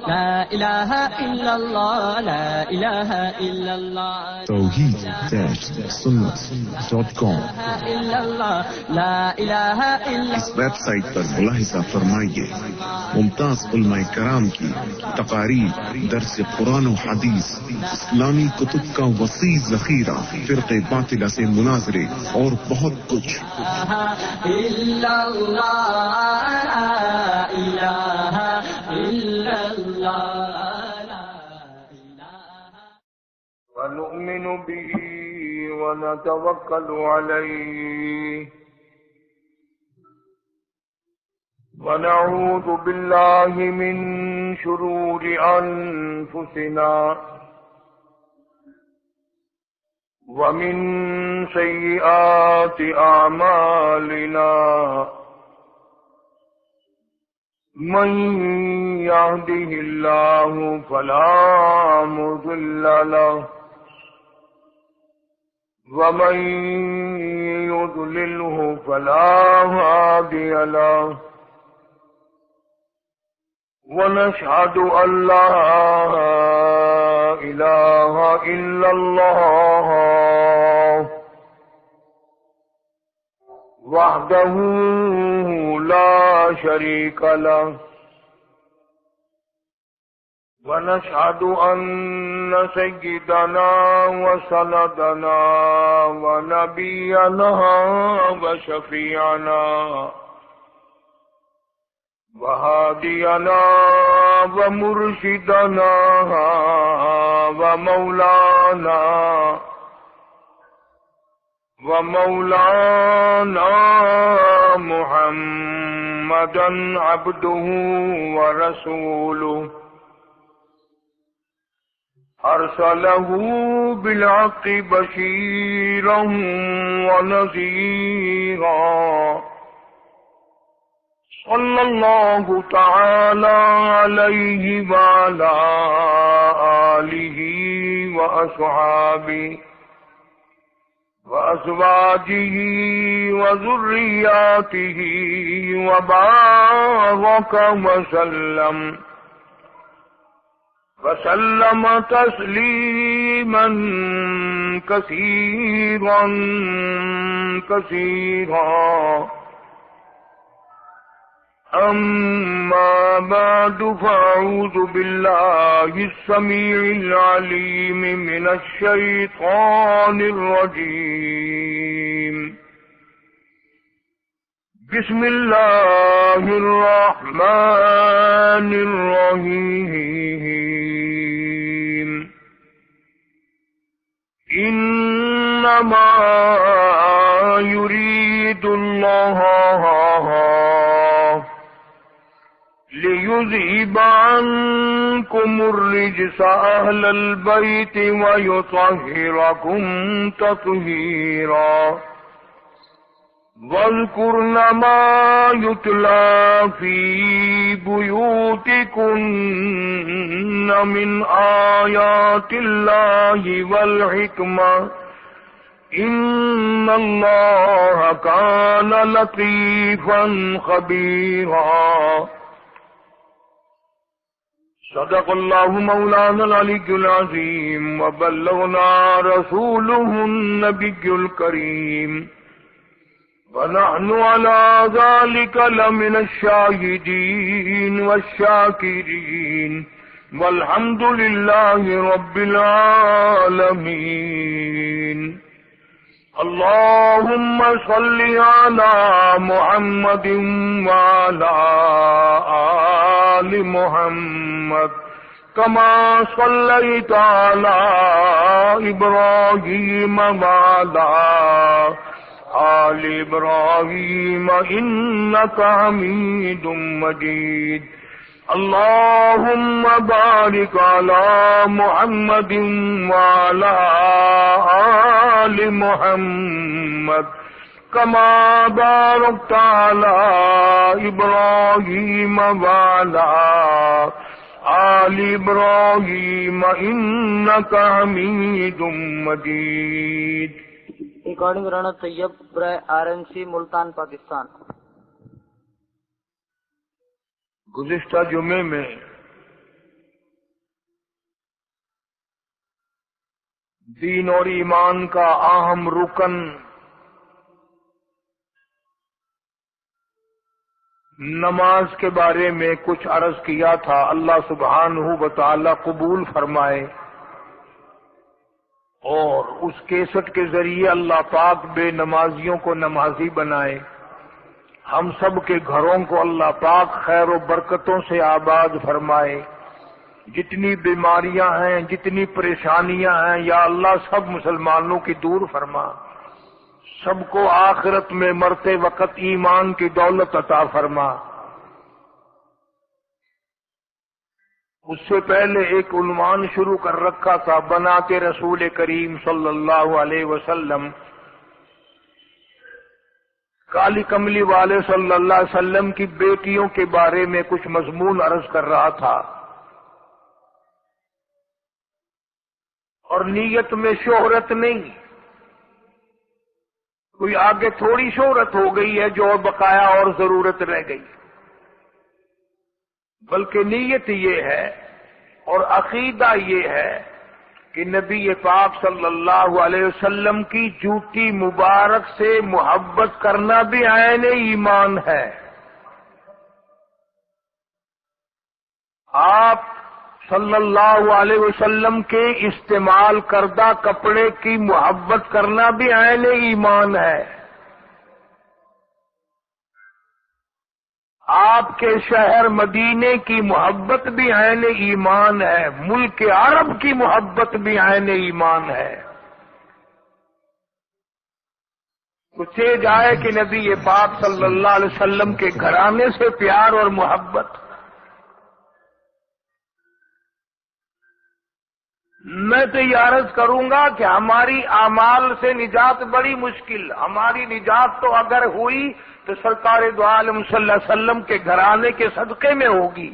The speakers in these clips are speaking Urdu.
لا الہ الا اللہ لا الہ الا اللہ توحید-سنت.com لا الہ الا اس ویب سائٹ پر ملاحظہ فرمائیے ممتاز علماء کرام کی تقاریر، درس قرآن و حدیث، اسلامی کتب کا وسیع ذخیرہ، فرقے باطلہ سے مناظرے اور بہت کچھ۔ الا اللہ لا الہ الا اللہ ونؤمن به ونتوكل عليه ونعوذ بالله من شرور أنفسنا ومن سيئات أعمالنا من يهده الله فلا مضل له ومن يضلله فلا هادي له ونشهد أن لا إله إلا الله وحده لا شريك له ونشهد أن سيدنا وسندنا ونبينا وشفيعنا وهادينا ومرشدنا ومولانا محمدا عبده ورسوله أرسله بالحق بشيرا ونذيرا صلى الله تعالى عليه وعلى آله وأصحابه وأزواجه وذرياته وبارك وسلم تسليما كثيرا كثيرا أما بعد فأعوذ بالله السميع العليم من الشيطان الرجيم بسم الله الرحمن الرحيم إنما يريد الله ليذهب عنكم الرجس أهل البيت ويطهركم تطهيرا واذكرن ما يتلى في بيوتكن من آيات الله والحكمة إن الله كان لطيفا خبيرا صدق الله مولانا العلي العظيم وبلغنا رسوله النبي الكريم ونحن على ذلك لمن الشاهدين والشاكرين والحمد لله رب العالمين اللهم صل على محمد وعلى آل محمد كما صليت على إبراهيم وعلى آل إبراهيم إنك حميد مجيد اللهم بارك على محمد وعلى آل محمد كما باركت على إبراهيم وعلى آل إبراهيم إنك حميد مجيد. ریکارڈنگ رانا طیب برائے RMC ملتان پاکستان. گزشتہ جمعے میں دین اور ایمان کا اہم رکن نماز کے بارے میں کچھ عرض کیا تھا. اللہ سبحانہ و تعالی قبول فرمائے اور اس کیسٹ کے ذریعے اللہ پاک بے نمازیوں کو نمازی بنائے. ہم سب کے گھروں کو اللہ پاک خیر و برکتوں سے آباد فرمائے. جتنی بیماریاں ہیں، جتنی پریشانیاں ہیں، یا اللہ سب مسلمانوں کی دور فرما. سب کو آخرت میں مرتے وقت ایمان کی دولت عطا فرما. اس سے پہلے ایک عنوان شروع کر رکھا تھا، بنا کے رسول کریم صلی اللہ علیہ وسلم. کالی کملی والے صلی اللہ علیہ وسلم کی بیٹیوں کے بارے میں کچھ مضمون عرض کر رہا تھا. اور نیت میں شہرت نہیں، کوئی آگے تھوڑی شہرت ہو گئی ہے جو بقایا اور ضرورت رہ گئی، بلکہ نیت یہ ہے اور عقیدہ یہ ہے کہ نبی پاک صلی اللہ علیہ وسلم کی جوتی مبارک سے محبت کرنا بھی عین ایمان ہے. آپ صلی اللہ علیہ وسلم کے استعمال کردہ کپڑے کی محبت کرنا بھی عین ایمان ہے. آپ کے شہر مدینے کی محبت بھی عین ایمان ہے. ملک عرب کی محبت بھی عین ایمان ہے. کچھ جائے کہ نبی پاک صلی اللہ علیہ وسلم کے گھرانے سے پیار اور محبت. میں تو یہ عرض کروں گا کہ ہماری اعمال سے نجات بڑی مشکل. ہماری نجات تو اگر ہوئی تو سرکار دو عالم صلی اللہ علیہ وسلم کے گھرانے کے صدقے میں ہوگی.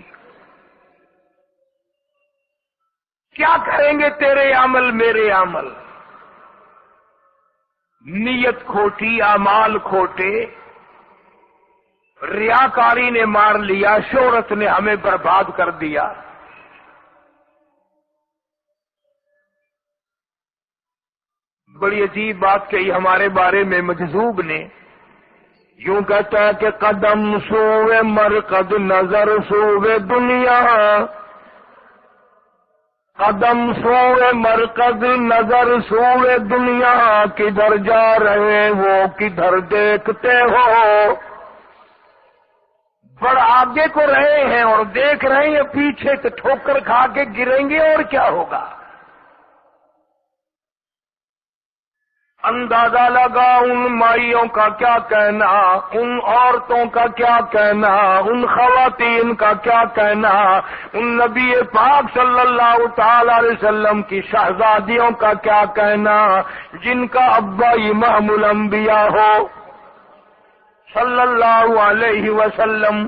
کیا کریں گے تیرے عمل میرے عمل؟ نیت کھوٹی، اعمال کھوٹے، ریاکاری نے مار لیا، شہرت نے ہمیں برباد کر دیا. بڑی عجیب بات کہی ہمارے بارے میں مجذوب نے. یوں کہتا ہے کہ قدم سوئے مرکز نظر سوئے دنیا، قدم سوئے مرکز نظر سوئے دنیا، کدھر جا رہے ہو کدھر دیکھتے ہو. بڑا آگے کو رہے ہیں اور دیکھ رہے ہیں پیچھے سے ٹھوکر کھا کے گریں گے اور کیا ہوگا. اندازہ لگا ان مائیوں کا کیا کہنا، ان عورتوں کا کیا کہنا، ان خواتین کا کیا کہنا، ان نبی پاک صلی اللہ تعالی علیہ وسلم کی شہزادیوں کا کیا کہنا جن کا ابا امام الانبیاء ہو صلی اللہ علیہ وسلم.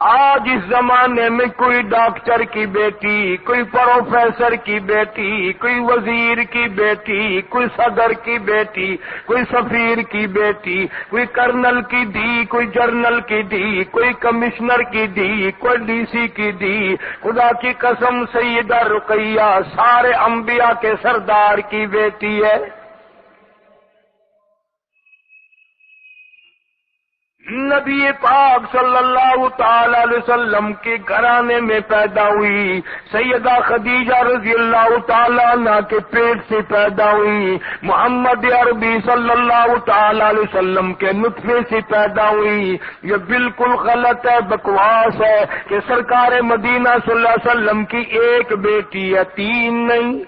آج اس زمانے میں کوئی ڈاکٹر کی بیٹی، کوئی پروفیسر کی بیٹی، کوئی وزیر کی بیٹی، کوئی صدر کی بیٹی، کوئی سفیر کی بیٹی، کوئی کرنل کی دی، کوئی جرنل کی دی، کوئی کمشنر کی دی، کوئی ڈی سی کی دی. خدا کی قسم سیدہ رقیہ سارے انبیاء کے سردار کی بیٹی ہے. نبی پاک صلی اللہ تعالی علیہ وسلم کے گھرانے میں پیدا ہوئی. سیدہ خدیجہ رضی اللہ تعالی عنہ کے پیٹ سے پیدا ہوئی. محمد عربی صلی اللہ تعالی علیہ وسلم کے نطفے سے پیدا ہوئی. یہ بالکل غلط ہے، بکواس ہے کہ سرکار مدینہ صلی اللہ علیہ وسلم کی ایک بیٹی ہے، تین نہیں.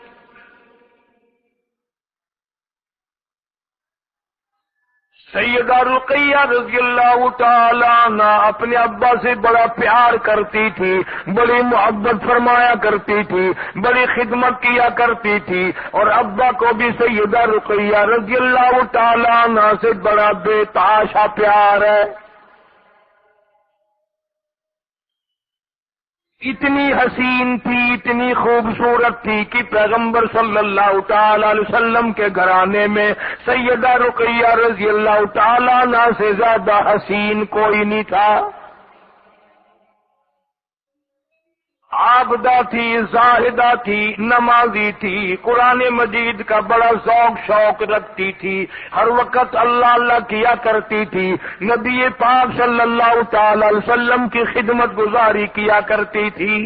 سیدہ رقیہ رضی اللہ تعالی عنہ اپنے ابا سے بڑا پیار کرتی تھی، بڑی محبت فرمایا کرتی تھی، بڑی خدمت کیا کرتی تھی، اور ابا کو بھی سیدہ رقیہ رضی اللہ تعالی عنہ سے بڑا بے تحاشا پیار ہے. اتنی حسین تھی، اتنی خوبصورت تھی کہ پیغمبر صلی اللہ تعالی علیہ وسلم کے گھرانے میں سیدہ رقیہ رضی اللہ تعالی عنہ سے زیادہ حسین کوئی نہیں تھا. عابدہ تھی، زاہدہ تھی، نمازی تھی، قرآن مجید کا بڑا شوق رکھتی تھی، ہر وقت اللہ اللہ کیا کرتی تھی، نبی پاک صلی اللہ تعالی علیہ وسلم کی خدمت گزاری کیا کرتی تھی۔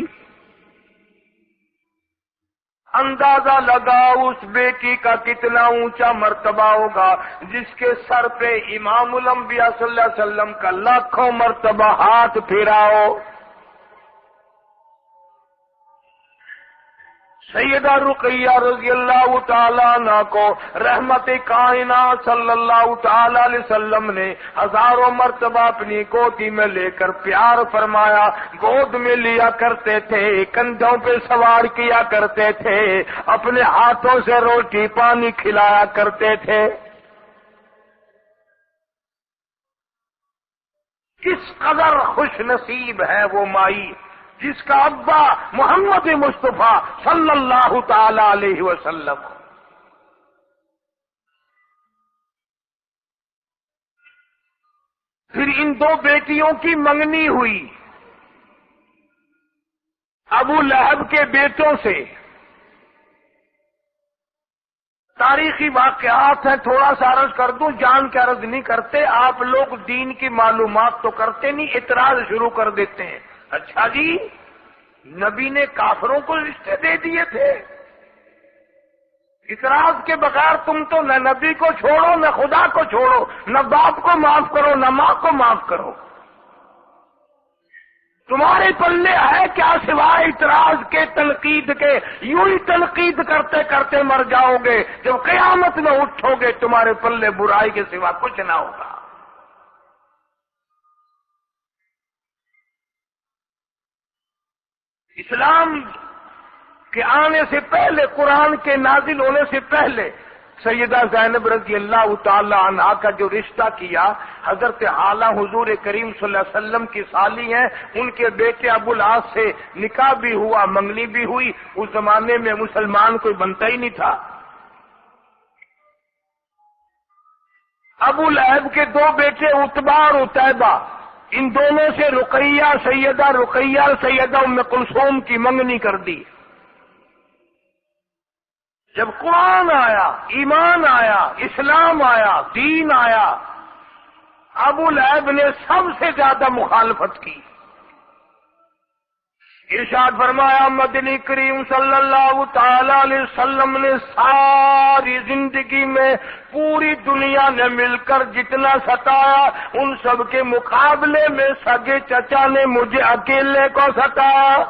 اندازہ لگاؤ اس بیٹی کا کتنا اونچا مرتبہ ہوگا جس کے سر پہ امام الانبیاء صلی اللہ علیہ وسلم کا لاکھوں مرتبہ ہاتھ پھیراؤ۔ سیدہ رقیہ رضی اللہ تعالیٰ عنہ کو رحمت کائنات صلی اللہ تعالیٰ علیہ وسلم نے ہزاروں مرتبہ اپنی گودی میں لے کر پیار فرمایا، گود میں لیا کرتے تھے، کندھوں پہ سوار کیا کرتے تھے، اپنے ہاتھوں سے روٹی پانی کھلایا کرتے تھے۔ کس قدر خوش نصیب ہے وہ مائی جس کا ابا محمد مصطفیٰ صلی اللہ تعالی علیہ وسلم۔ پھر ان دو بیٹیوں کی منگنی ہوئی ابو لہب کے بیٹوں سے۔ تاریخی واقعات ہیں، تھوڑا سا عرض کر دوں، جان کے عرض نہیں کرتے، آپ لوگ دین کی معلومات تو کرتے نہیں، اعتراض شروع کر دیتے ہیں۔ اچھا جی، نبی نے کافروں کو رشتے دے دیے تھے؟ اعتراض کے بغیر تم تو نہ نبی کو چھوڑو، نہ خدا کو چھوڑو، نہ باپ کو معاف کرو، نہ ماں کو معاف کرو۔ تمہارے پلے ہے کیا سوائے اعتراض کے، تنقید کے؟ یوں ہی تنقید کرتے کرتے مر جاؤ گے، جب قیامت میں اٹھو گے تمہارے پلے برائی کے سوا کچھ نہ ہوگا۔ اسلام کے آنے سے پہلے، قرآن کے نازل ہونے سے پہلے، سیدہ زینب رضی اللہ تعالی عنہا کا جو رشتہ کیا، حضرت حالہ حضور کریم صلی اللہ علیہ وسلم کی سالی ہیں، ان کے بیٹے ابو العاص سے نکاح بھی ہوا، منگنی بھی ہوئی۔ اس زمانے میں مسلمان کوئی بنتا ہی نہیں تھا۔ ابو لہب کے دو بیٹے عتبہ اور عتیبہ، ان دونوں سے رقیہ، سیدہ رقیہ اور سیدہ ام کلثوم کی منگنی کر دی۔ جب قرآن آیا، ایمان آیا، اسلام آیا، دین آیا، ابو لہب نے سب سے زیادہ مخالفت کی۔ ارشاد فرمایا مدنی کریم صلی اللہ تعالی علیہ وسلم نے ساری زندگی میں پوری دنیا نے مل کر جتنا ستایا، ان سب کے مقابلے میں سگے چچا نے مجھے اکیلے کو ستایا۔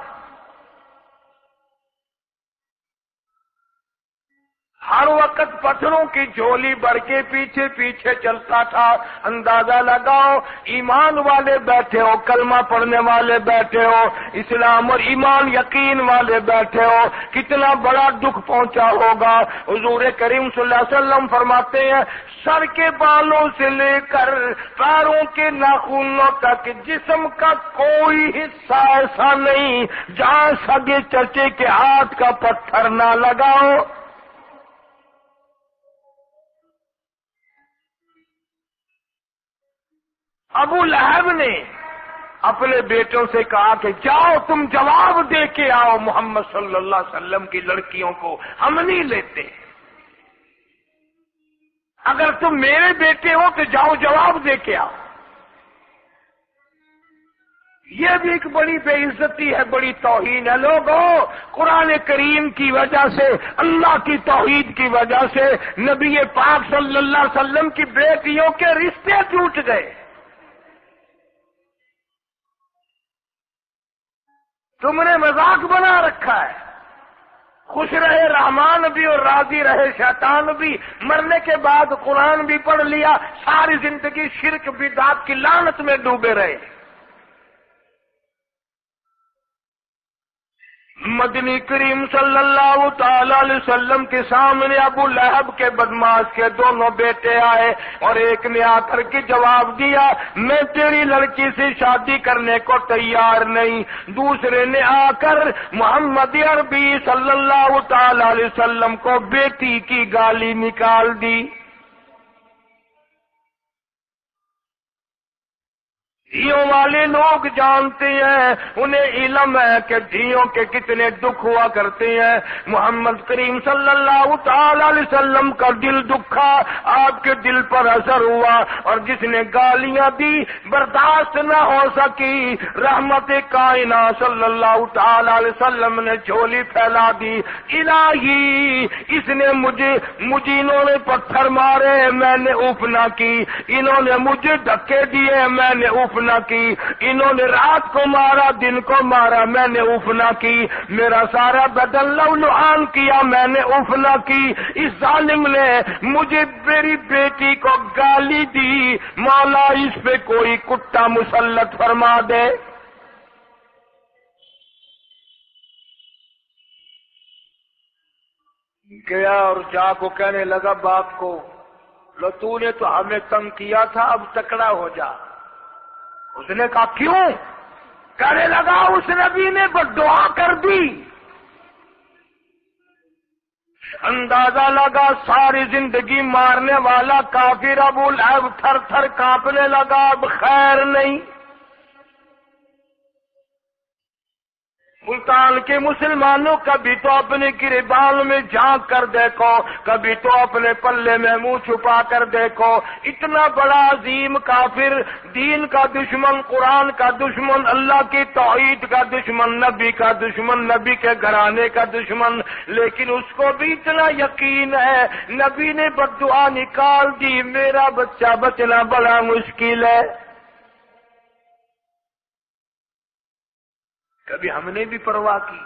ہر وقت پتھروں کی جھولی بھر کے پیچھے پیچھے چلتا تھا۔ اندازہ لگاؤ، ایمان والے بیٹھے ہو، کلمہ پڑھنے والے بیٹھے ہو، اسلام اور ایمان یقین والے بیٹھے ہو، کتنا بڑا دکھ پہنچا ہوگا۔ حضور کریم صلی اللہ علیہ وسلم فرماتے ہیں سر کے بالوں سے لے کر پیروں کے ناخنوں تک جسم کا کوئی حصہ ایسا نہیں جہاں سگے چچے کے ہاتھ کا پتھر نہ لگاؤ۔ ابو لہب نے اپنے بیٹوں سے کہا کہ جاؤ تم جواب دے کے آؤ محمد صلی اللہ علیہ وسلم کی لڑکیوں کو، ہم نہیں لیتے۔ اگر تم میرے بیٹے ہو تو جاؤ جواب دے کے آؤ۔ یہ بھی ایک بڑی بے عزتی ہے، بڑی توہین ہے۔ لوگوں، قرآن کریم کی وجہ سے، اللہ کی توحید کی وجہ سے نبی پاک صلی اللہ علیہ وسلم کی بیٹیوں کے رشتے ٹوٹ گئے۔ تم نے مذاق بنا رکھا ہے۔ خوش رہے رحمان بھی اور راضی رہے شیطان بھی، مرنے کے بعد قرآن بھی پڑھ لیا، ساری زندگی شرک بدعت کی لعنت میں ڈوبے رہے۔ مدنی کریم صلی اللہ تعالی علیہ وسلم کے سامنے ابو لہب کے بدماش کے دونوں بیٹے آئے اور ایک نے آ کر کے جواب دیا میں تیری لڑکی سے شادی کرنے کو تیار نہیں، دوسرے نے آ کر محمد عربی صلی اللہ تعالی علیہ وسلم کو بیٹی کی گالی نکال دی۔ دھیوں والے لوگ جانتے ہیں، انہیں علم ہے کہ دھیوں کے کتنے دکھ ہوا کرتے ہیں۔ محمد کریم صلی اللہ تعالی علیہ وسلم کا دل دکھا، آپ کے دل پر اثر ہوا، اور جس نے گالیاں دی برداشت نہ ہو سکی، رحمت کائنات صلی اللہ تعالی علیہ وسلم نے جھولی پھیلا دی، الہی اس نے مجھے انہوں نے پتھر مارے، میں نے اف نہ کی، انہوں نے مجھے دھکے دیے، میں نے اف نہ کی، انہوں نے رات کو مارا، دن کو مارا، میں نے اف نہ کی، میرا سارا بدن لولوان کیا، میں نے اف نہ کی، اس ظالم نے مجھے میری بیٹی کو گالی دی، مولا اس پہ کوئی کتا مسلط فرما دے۔ گیا اور جا کو کہنے لگا باپ کو، لو تو نے تو ہمیں تنگ کیا تھا، اب تکڑا ہو جا۔ اس نے کہا کیوں؟ کہنے لگا اس نبی نے بد دعا کر دی۔ اندازہ لگا ساری زندگی مارنے والا کافر ابو لہب تھر تھر کانپنے لگا، اب خیر نہیں۔ ملتان کے مسلمانوں کبھی تو اپنے گریبان میں جھانک کر دیکھو، کبھی تو اپنے پلے میں منہ چھپا کر دیکھو، اتنا بڑا عظیم کافر، دین کا دشمن، قرآن کا دشمن، اللہ کی توحید کا دشمن، نبی کا دشمن، نبی کے گھرانے کا دشمن، لیکن اس کو بھی اتنا یقین ہے نبی نے بد دعا نکال دی، میرا بچہ بچنا بڑا مشکل ہے۔ کبھی ہم نے بھی پرواہ کی؟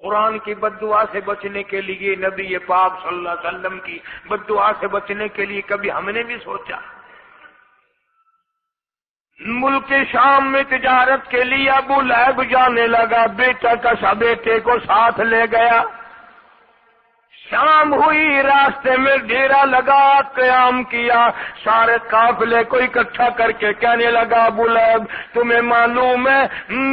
قرآن کی بد دعا سے بچنے کے لیے، نبی پاک صلی اللہ علیہ وسلم کی بد دعا سے بچنے کے لیے کبھی ہم نے بھی سوچا؟ ملک شام میں تجارت کے لیے ابو لہب جانے لگا، بیٹے کو ساتھ لے گیا۔ شام ہوئی، راستے میں ڈیرا لگا، قیام کیا، سارے قافلے کو اکٹھا کر کے کہنے لگا ابو لہب تمہیں معلوم ہے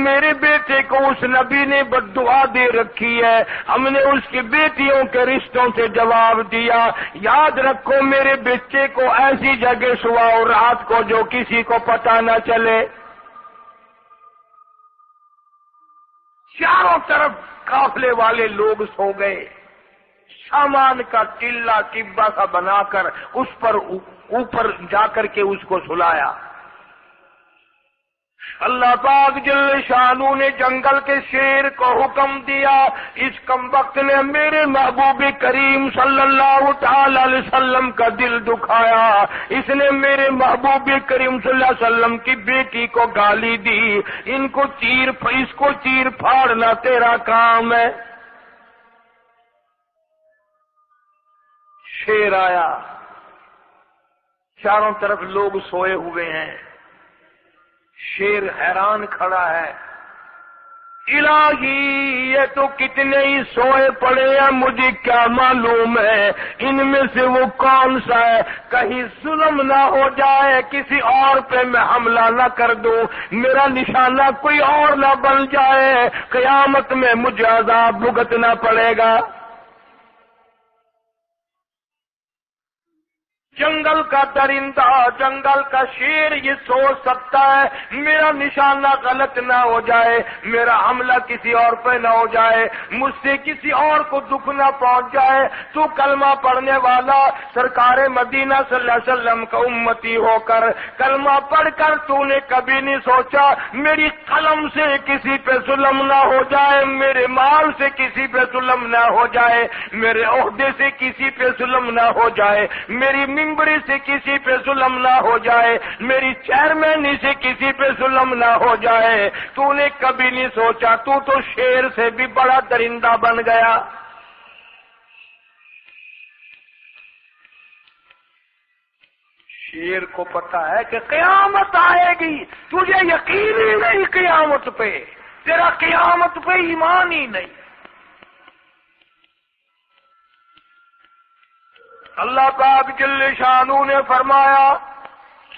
میرے بیٹے کو اس نبی نے بد دعا دے رکھی ہے، ہم نے اس کی بیٹیوں کے رشتوں سے جواب دیا، یاد رکھو میرے بچے کو ایسی جگہ سواؤ رات کو جو کسی کو پتہ نہ چلے۔ چاروں طرف قافلے والے لوگ سو گئے، سامان کا ٹلہ ٹبا سا بنا کر اس پر اوپر جا کر کے اس کو سلایا۔ اللہ پاک جل شانو نے جنگل کے شیر کو حکم دیا، اس کمبخت نے میرے محبوب کریم صلی اللہ تعالی علیہ وسلم کا دل دکھایا، اس نے میرے محبوب کریم صلی اللہ علیہ وسلم کی بیٹی کو گالی دی، اس کو چیر پھاڑنا تیرا کام ہے۔ شیر آیا، چاروں طرف لوگ سوئے ہوئے ہیں، شیر حیران کھڑا ہے، الہی یہ تو کتنے ہی سوئے پڑے ہیں، مجھے کیا معلوم ہے ان میں سے وہ کون سا ہے، کہیں ظلم نہ ہو جائے، کسی اور پہ میں حملہ نہ کر دوں، میرا نشانہ کوئی اور نہ بن جائے، قیامت میں مجھے عذاب بھگتنا پڑے گا۔ جنگل کا درندہ، جنگل کا شیر یہ سوچ سکتا ہے میرا نشانہ غلط نہ ہو جائے، میرا حملہ کسی اور پہ نہ ہو جائے، مجھ سے کسی اور کو دکھ نہ پہنچ جائے، تو کلمہ پڑھنے والا سرکار مدینہ صلی اللہ علیہ وسلم کا امتی ہو کر کلمہ پڑھ کر تو نے کبھی نہیں سوچا میری قلم سے کسی پہ ظلم نہ ہو جائے، میرے مال سے کسی پہ ظلم نہ ہو جائے، میرے عہدے سے کسی پہ ظلم نہ ہو جائے، میری ممبری سے کسی پہ ظلم نہ ہو جائے، میری چیئرمینی سے کسی پہ ظلم نہ ہو جائے، تو نے کبھی نہیں سوچا، تو شیر سے بھی بڑا درندہ بن گیا۔ شیر کو پتا ہے کہ قیامت آئے گی، تجھے یقین ہی نہیں قیامت پہ، تیرا قیامت پہ ایمان ہی نہیں۔ اللہ پاک جل شانو نے فرمایا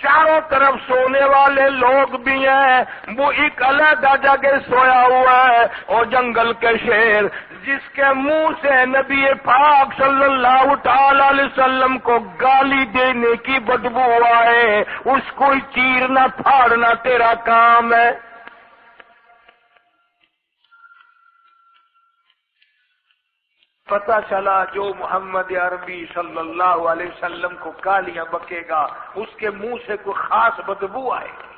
چاروں طرف سونے والے لوگ بھی ہیں، وہ ایک علیحدہ جگہ سویا ہوا ہے، اور جنگل کے شیر جس کے منہ سے نبی پاک صلی اللہ تعالی علیہ وسلم کو گالی دینے کی بدبو آئے، اس کو چیرنا پھاڑنا تیرا کام ہے۔ پتہ چلا جو محمد عربی صلی اللہ علیہ وسلم کو گالیاں بکے گا اس کے منہ سے کوئی خاص بدبو آئے گی۔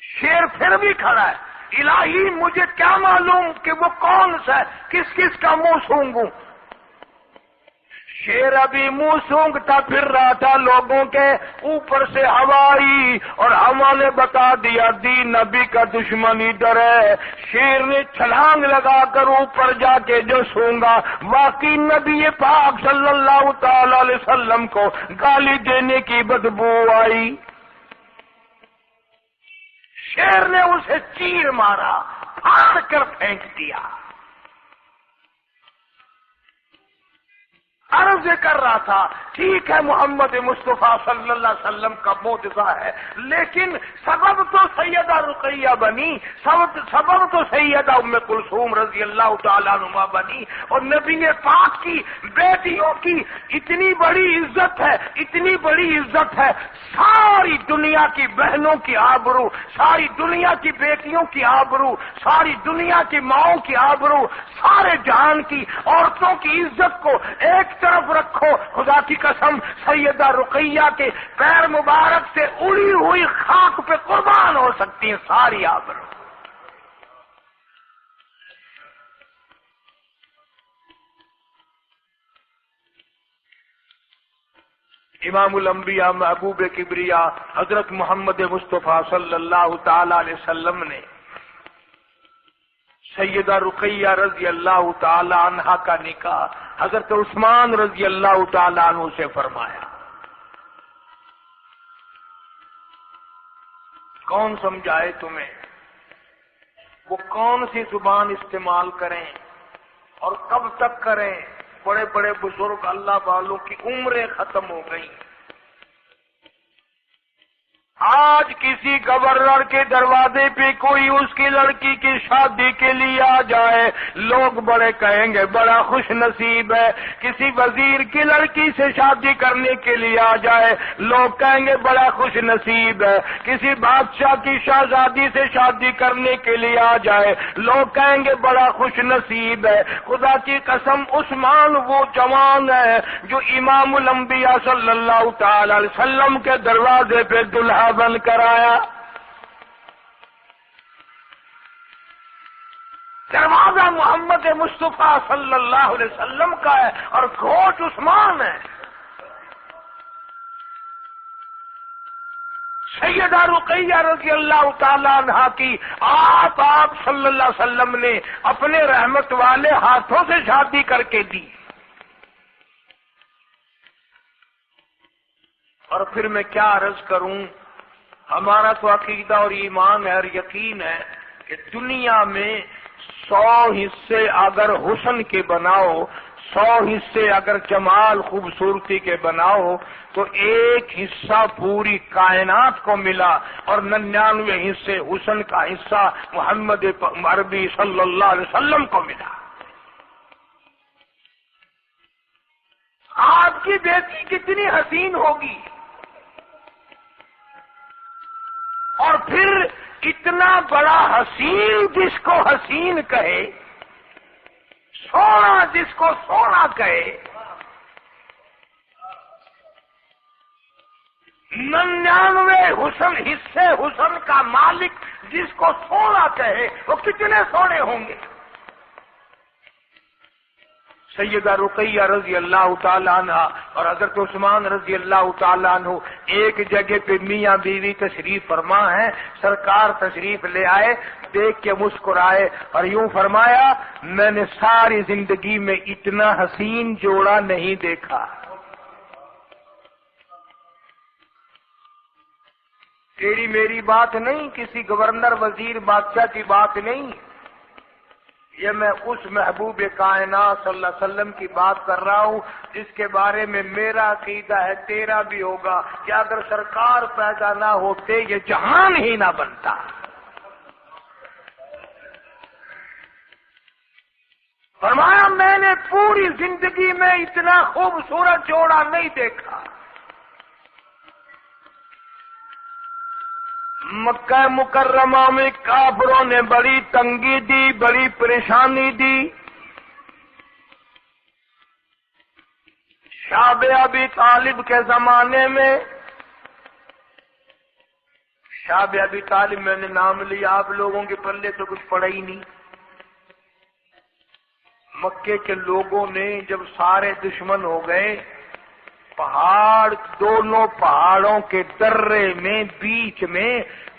شیر پھر بھی کھڑا ہے، الہی مجھے کیا معلوم کہ وہ کون سا ہے، کس کس کا منہ سونگوں۔ شیر ابھی منہ سونگتا پھر رہا تھا، لوگوں کے اوپر سے ہوا آئی اور ہوا نے بتا دیا دین نبی کا دشمن ادھر ہے۔ شیر نے چھلانگ لگا کر اوپر جا کے جو سونگا، واقعی نبی پاک صلی اللہ تعالی علیہ وسلم کو گالی دینے کی بدبو آئی۔ شیر نے اسے چیر مارا، پھاڑ کر پھینک دیا۔ عرض کر رہا تھا ٹھیک ہے محمد مصطفیٰ صلی اللہ علیہ وسلم کا معجزہ ہے، لیکن سبب تو سیدہ رقیہ بنی، سبب تو سیدہ ام کلثوم رضی اللہ تعالیٰ عنہا بنی، اور نبی پاک کی بیٹیوں کی اتنی بڑی عزت ہے، اتنی بڑی عزت ہے، ساری دنیا کی بہنوں کی آبرو، ساری دنیا کی بیٹیوں کی آبرو، ساری دنیا کی ماؤں کی آبرو، سارے جہان کی عورتوں کی عزت کو ایک طرف رکھو، خدا کی قسم سیدہ رقیہ کے پیر مبارک سے اڑی ہوئی خاک پہ قربان ہو سکتی ہیں ساری آبرو۔ امام الانبیاء محبوب کبریا حضرت محمد مصطفیٰ صلی اللہ تعالی علیہ وسلم نے سیدہ رقیہ رضی اللہ تعالی عنہا کا نکاح حضرت عثمان رضی اللہ تعالی عنہ سے فرمایا۔ کون سمجھائے تمہیں وہ کون سی زبان استعمال کریں اور کب تک کریں؟ بڑے بڑے بزرگ اللہ والوں کی عمریں ختم ہو گئی۔ آج کسی گورنر کے دروازے پہ کوئی اس کی لڑکی کی شادی کے لیے آ جائے، لوگ بڑے کہیں گے بڑا خوش نصیب ہے۔ کسی وزیر کی لڑکی سے شادی کرنے کے لیے آ جائے، لوگ کہیں گے بڑا خوش نصیب ہے۔ کسی بادشاہ کی شہزادی سے شادی کرنے کے لیے آ جائے، لوگ کہیں گے بڑا خوش نصیب ہے۔ خدا کی قسم عثمان وہ جوان ہے جو امام الانبیاء صلی اللہ تعالی علیہ وسلم کے دروازے پہ دلہا بن کر آیا۔ دروازہ محمد مصطفیٰ صلی اللہ علیہ وسلم کا ہے اور گھوٹ عثمان ہے۔ سیدہ رقیہ رضی اللہ تعالی عنہا کی آپ صلی اللہ علیہ وسلم نے اپنے رحمت والے ہاتھوں سے شادی کر کے دی۔ اور پھر میں کیا عرض کروں، ہمارا تو عقیدہ اور ایمان ہے اور یقین ہے کہ دنیا میں 100 حصے اگر حسن کے بناؤ، 100 حصے اگر جمال خوبصورتی کے بناؤ تو ایک حصہ پوری کائنات کو ملا اور 99 حصے حسن کا حصہ محمد عربی صلی اللہ علیہ وسلم کو ملا۔ آپ کی بیٹی کتنی حسین ہوگی، اور پھر اتنا بڑا حسین جس کو حسین کہے، سونا جس کو سونا کہے، 99 حسن حصے حسن کا مالک جس کو سونا کہے، وہ کتنے سونے ہوں گے۔ سیدہ رقیہ رضی اللہ تعالیٰ عنہ اور حضرت عثمان رضی اللہ تعالیٰ عنہ ایک جگہ پہ میاں بیوی تشریف فرما ہے، سرکار تشریف لے آئے، دیکھ کے مسکرائے اور یوں فرمایا میں نے ساری زندگی میں اتنا حسین جوڑا نہیں دیکھا۔ تیری میری بات نہیں، کسی گورنر وزیر بادشاہ کی بات نہیں، یہ میں اس محبوب کائنات صلی اللہ علیہ وسلم کی بات کر رہا ہوں جس کے بارے میں میرا عقیدہ ہے، تیرا بھی ہوگا، کہ اگر سرکار پیدا نہ ہوتے یہ جہان ہی نہ بنتا۔ فرمایا میں نے پوری زندگی میں اتنا خوبصورت جوڑا نہیں دیکھا۔ مکہ مکرمہ میں کافروں نے بڑی تنگی دی، بڑی پریشانی دی۔ شعب ابی طالب کے زمانے میں، شعب ابی طالب میں نے نام لیا، آپ لوگوں کے پلے تو کچھ پڑا ہی نہیں۔ مکے کے لوگوں نے جب سارے دشمن ہو گئے، پہاڑ، دونوں پہاڑوں کے درے میں بیچ میں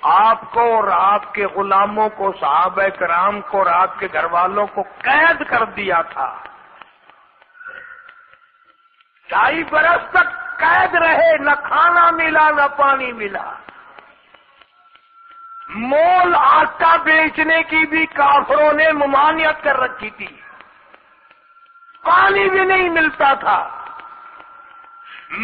آپ کو اور آپ کے غلاموں کو، صحابہ کرام کو اور آپ کے گھر والوں کو قید کر دیا تھا۔ 2.5 برس تک قید رہے، نہ کھانا ملا نہ پانی ملا۔ مول آٹا بیچنے کی بھی کافروں نے ممانعت کر رکھی تھی، پانی بھی نہیں ملتا تھا۔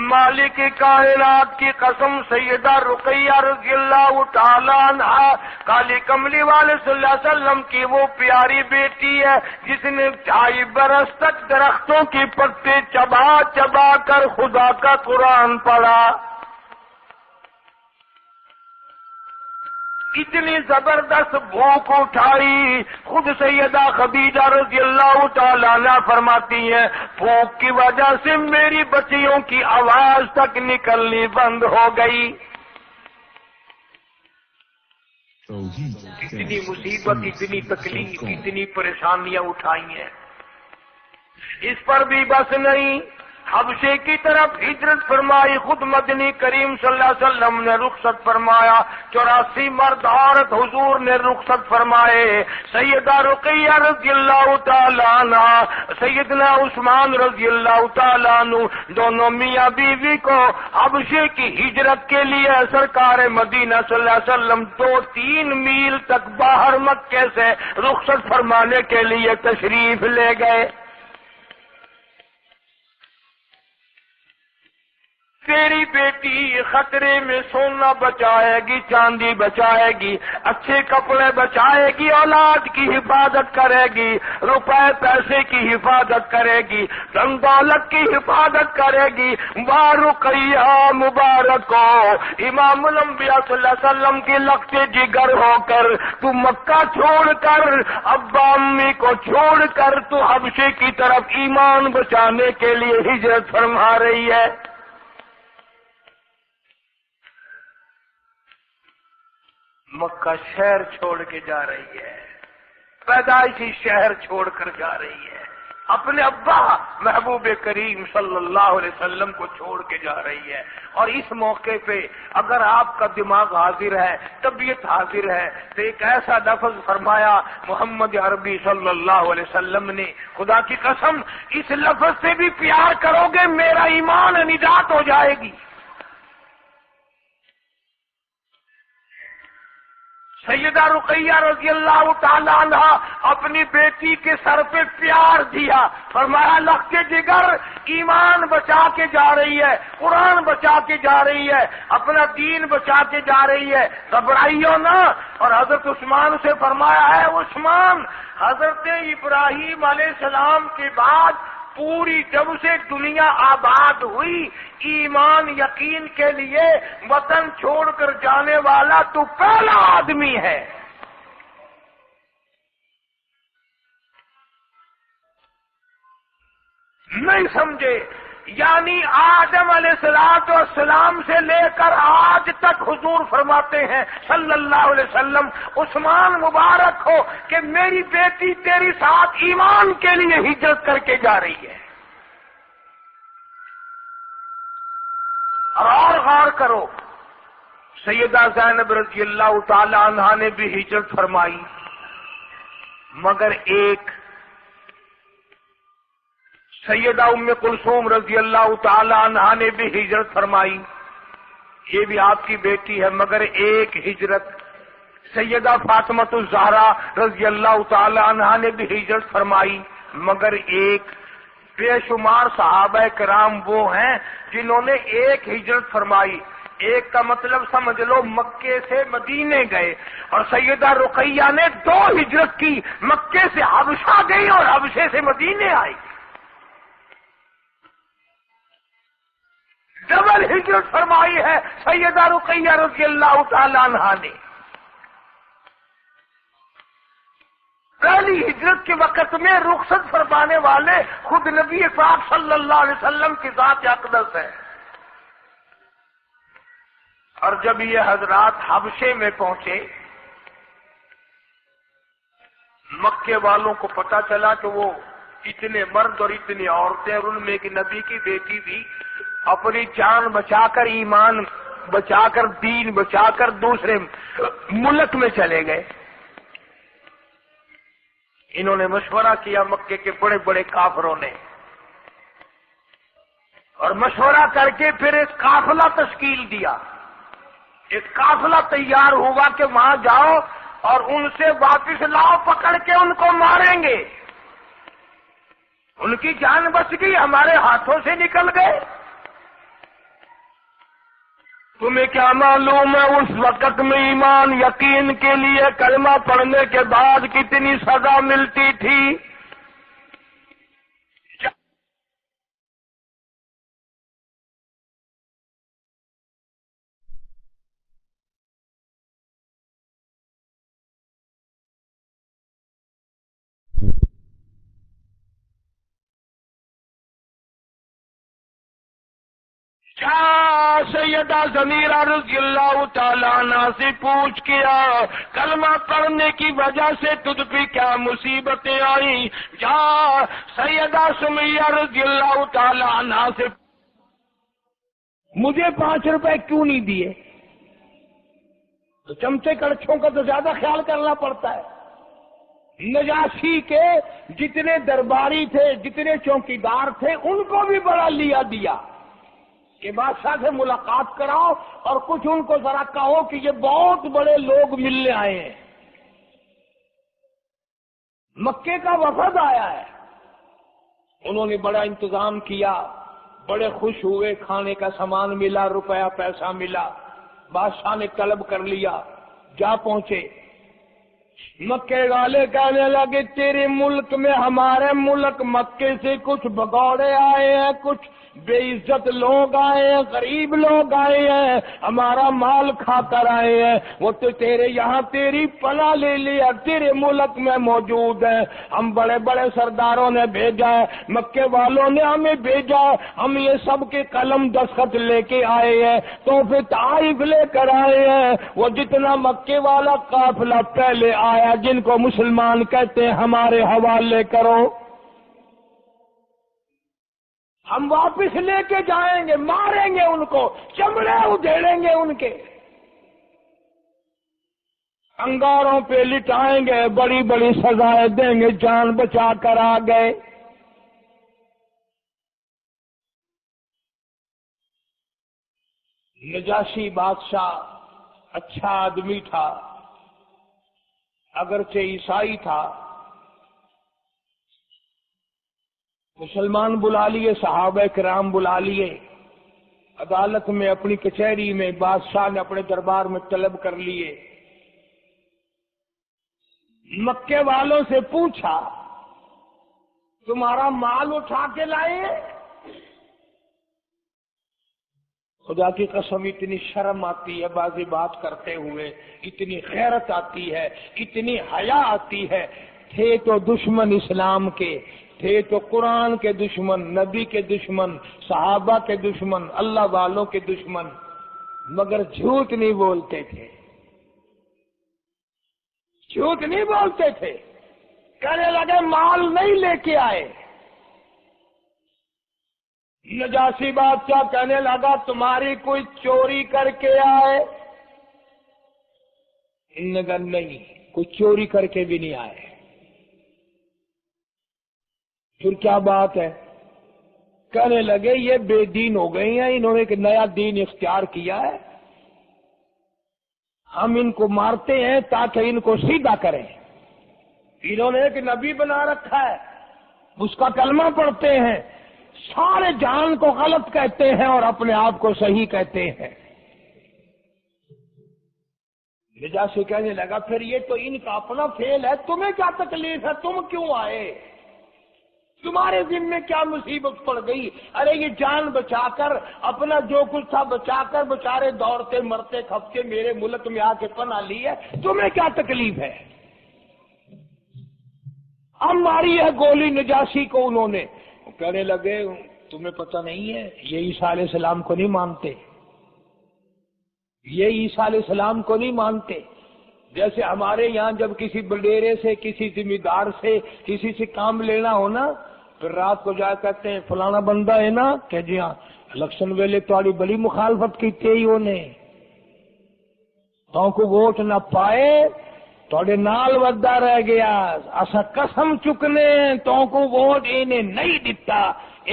مالک کائنات کی قسم، سیدہ رقیہ رضی اللہ تعالیٰ عنہا کالی کملی والے صلی اللہ علیہ وسلم کی وہ پیاری بیٹی ہے جس نے 2.5 برس تک درختوں کی پتے چبا چبا کر خدا کا قرآن پڑھا۔ اتنی زبردست بھوک اٹھائی، خود سیدہ خدیجہ رضی اللہ تعالیٰ عنہ فرماتی ہیں بھوک کی وجہ سے میری بچیوں کی آواز تک نکلنی بند ہو گئی۔ اتنی مصیبت، اتنی تکلیف، اتنی پریشانیاں اٹھائی ہیں۔ اس پر بھی بس نہیں، حبشے کی طرف ہجرت فرمائی۔ خود مدنی کریم صلی اللہ علیہ وسلم نے رخصت فرمایا، 84 مرد عورت حضور نے رخصت فرمائے۔ سیدہ رقیہ رضی اللہ تعالیٰ عنہ، سیدنا عثمان رضی اللہ تعالیٰ عنہ، دونوں میاں بیوی کو حبشے کی ہجرت کے لیے سرکار مدینہ صلی اللہ علیہ وسلم 2-3 میل تک باہر مکے سے رخصت فرمانے کے لیے تشریف لے گئے۔ تیری بیٹی خطرے میں سونا بچائے گی، چاندی بچائے گی، اچھے کپڑے بچائے گی، اولاد کی حفاظت کرے گی، روپے پیسے کی حفاظت کرے گی، دھن دولت کی حفاظت کرے گی۔ رقیہ مبارک ہو، امام الانبیاء صلی اللہ علیہ وسلم کی لخت جگر ہو کر تو مکہ چھوڑ کر، ابا امی کو چھوڑ کر تو حبشے کی طرف ایمان بچانے کے لیے ہجرت فرما رہی ہے۔ مکہ شہر چھوڑ کے جا رہی ہے، پیدائشی شہر چھوڑ کر جا رہی ہے، اپنے ابا محبوب کریم صلی اللہ علیہ وسلم کو چھوڑ کے جا رہی ہے۔ اور اس موقع پہ اگر آپ کا دماغ حاضر ہے، طبیعت حاضر ہے، تو ایک ایسا لفظ فرمایا محمد عربی صلی اللہ علیہ وسلم نے، خدا کی قسم اس لفظ سے بھی پیار کرو گے میرا ایمان نجات ہو جائے گی۔ سیدہ رقیہ رضی اللہ تعالیٰ عنہ اپنی بیٹی کے سر پہ پیار دیا، فرمایا لخت جگر ایمان بچا کے جا رہی ہے، قرآن بچا کے جا رہی ہے، اپنا دین بچا کے جا رہی ہے، گھبرائیو نہ۔ اور حضرت عثمان سے فرمایا ہے عثمان، حضرت ابراہیم علیہ السلام کے بعد پوری جب سے دنیا آباد ہوئی، ایمان یقین کے لیے وطن چھوڑ کر جانے والا تو پہلا آدمی ہے۔ نہیں سمجھے؟ یعنی آدم علیہ السلام سے لے کر آج تک حضور فرماتے ہیں صلی اللہ علیہ وسلم، عثمان مبارک ہو کہ میری بیٹی تیری ساتھ ایمان کے لیے ہجرت کر کے جا رہی ہے۔ اور غور کرو، سیدہ زینب رضی اللہ تعالی عنہا نے بھی ہجرت فرمائی، مگر ایک سیدہ ام کلثوم رضی اللہ تعالی عنہا نے بھی ہجرت فرمائی، یہ بھی آپ کی بیٹی ہے، مگر ایک ہجرت سیدہ فاطمہ الزہرا رضی اللہ تعالی عنہا نے بھی ہجرت فرمائی، مگر ایک بے شمار صحابہ کرام وہ ہیں جنہوں نے ایک ہجرت فرمائی۔ ایک کا مطلب سمجھ لو مکے سے مدینے گئے، اور سیدہ رقیہ نے 2 ہجرت کی، مکے سے حبشہ گئی اور حبشے سے مدینے آئی۔ ڈبل ہجرت فرمائی ہے سیدہ رقیہ رضی اللہ تعالی عنہا نے۔ پہلی ہجرت کے وقت میں رخصت فرمانے والے خود نبی پاک صلی اللہ علیہ وسلم کی ذات اقدس ہے۔ اور جب یہ حضرات حبشے میں پہنچے، مکے والوں کو پتا چلا کہ وہ اتنے مرد اور اتنی عورتیں، اور ان میں ایک نبی کی بیٹی بھی اپنی جان بچا کر، ایمان بچا کر، دین بچا کر دوسرے ملک میں چلے گئے۔ انہوں نے مشورہ کیا مکے کے بڑے بڑے کافروں نے، اور مشورہ کر کے پھر ایک قافلہ تشکیل دیا۔ ایک قافلہ تیار ہوا کہ وہاں جاؤ اور ان سے واپس لاؤ، پکڑ کے ان کو ماریں گے۔ ان کی جان بچ گئی، ہمارے ہاتھوں سے نکل گئے۔ تمہیں کیا معلوم ہے اس وقت میں ایمان یقین کے لیے کلمہ پڑھنے کے بعد کتنی سزا ملتی تھی؟ سیدہ ضمیرہ رضی اللہ تعالیٰ عنہ سے پوچھ کیا کلمہ پڑھنے کی وجہ سے تجھ پہ کیا مصیبتیں آئیں؟ جا سیدہ سمیہ رضی اللہ تعالیٰ عنہ سے مجھے 5 روپے کیوں نہیں دیے؟ تو چمچے کڑچھوں کا تو زیادہ خیال کرنا پڑتا ہے۔ نجاشی کے جتنے درباری تھے، جتنے چوکیدار تھے، ان کو بھی بڑا لیا دیا کہ بادشاہ سے ملاقات کراؤ اور کچھ ان کو ذرا کہو کہ یہ بہت بڑے لوگ ملنے آئے ہیں، مکے کا وفد آیا ہے۔ انہوں نے بڑا انتظام کیا، بڑے خوش ہوئے، کھانے کا سامان ملا، روپیہ پیسہ ملا، بادشاہ نے طلب کر لیا، جا پہنچے۔ مکے والے کہنے لگے تیرے ملک میں ہمارے ملک مکے سے کچھ بگوڑے آئے ہیں، کچھ بے عزت لوگ آئے ہیں، غریب لوگ آئے ہیں، ہمارا مال کھا کر آئے ہیں، وہ تو تیرے یہاں تیری پناہ لے لیا، تیرے ملک میں موجود ہیں۔ ہم بڑے بڑے سرداروں نے بھیجا ہے، مکے والوں نے ہمیں بھیجا، ہم یہ سب کے قلم دستخط لے کے آئے ہیں، تو پھر طائف لے کر آئے ہیں۔ وہ جتنا مکے والا قافلہ پہلے آیا جن کو مسلمان کہتے ہیں ہمارے حوالے کرو، ہم واپس لے کے جائیں گے، ماریں گے ان کو، چمڑے ادھیڑیں گے ان کے، انگاروں پہ لٹائیں گے، بڑی بڑی سزائیں دیں گے، جان بچا کر آ گئے۔ نجاشی بادشاہ اچھا آدمی تھا، اگرچہ عیسائی تھا، مسلمان بلا لیے، صحابہ کرام بلا لیے، عدالت میں اپنی کچہری میں بادشاہ نے اپنے دربار میں طلب کر لیے۔ مکے والوں سے پوچھا تمہارا مال اٹھا کے لائے؟ خدا کی قسم اتنی شرم آتی ہے بازی بات کرتے ہوئے، اتنی غیرت آتی ہے، اتنی حیا آتی ہے۔ تھے تو دشمن اسلام کے، تھے تو قرآن کے دشمن، نبی کے دشمن، صحابہ کے دشمن، اللہ والوں کے دشمن، مگر جھوٹ نہیں بولتے تھے، جھوٹ نہیں بولتے تھے۔ کہنے لگے مال نہیں لے کے آئے۔ نجاشی بادشاہ کہنے لگا تمہاری کوئی چوری کر کے آئے؟ نگر نہیں، کوئی چوری کر کے بھی نہیں آئے۔ پھر کیا بات ہے؟ کہنے لگے یہ بے دین ہو گئی ہیں، انہوں نے ایک نیا دین اختیار کیا ہے، ہم ان کو مارتے ہیں تاکہ ان کو سیدھا کریں. انہوں نے ایک نبی بنا رکھا ہے، اس کا کلمہ پڑھتے ہیں، سارے جہان کو غلط کہتے ہیں اور اپنے آپ کو صحیح کہتے ہیں. نجاشی کہنے لگا پھر یہ تو ان کا اپنا فعل ہے، تمہیں کیا تکلیف ہے، تم کیوں آئے، تمہارے ذمہ کیا مصیبت پڑ گئی؟ ارے یہ جان بچا کر، اپنا جو کچھ تھا بچا کر بچارے دوڑتے مرتے کھپتے میرے ملک میں آ کے پناہ لی ہے، تمہیں کیا تکلیف ہے؟ اب ماری ہے گولی نجاشی کو انہوں نے. کہنے لگے تمہیں پتہ نہیں ہے یہ عیسیٰ علیہ السلام کو نہیں مانتے، یہ عیسیٰ علیہ السلام کو نہیں مانتے. جیسے ہمارے یہاں جب کسی بڈیرے سے، کسی ذمہ دار سے، کسی سے کام لینا ہو نا، پھر رات کو جا کہتے ہیں فلانا بندہ ہے نا، کہ جی ہاں الیکشن ویلے تھوڑی بڑی مخالفت کی تھی انہیں، تو کو ووٹ نہ پائے تھوڑے نال ودا رہ گیا، اسا قسم چکنے تو کو ووٹ انہیں نہیں دیتا،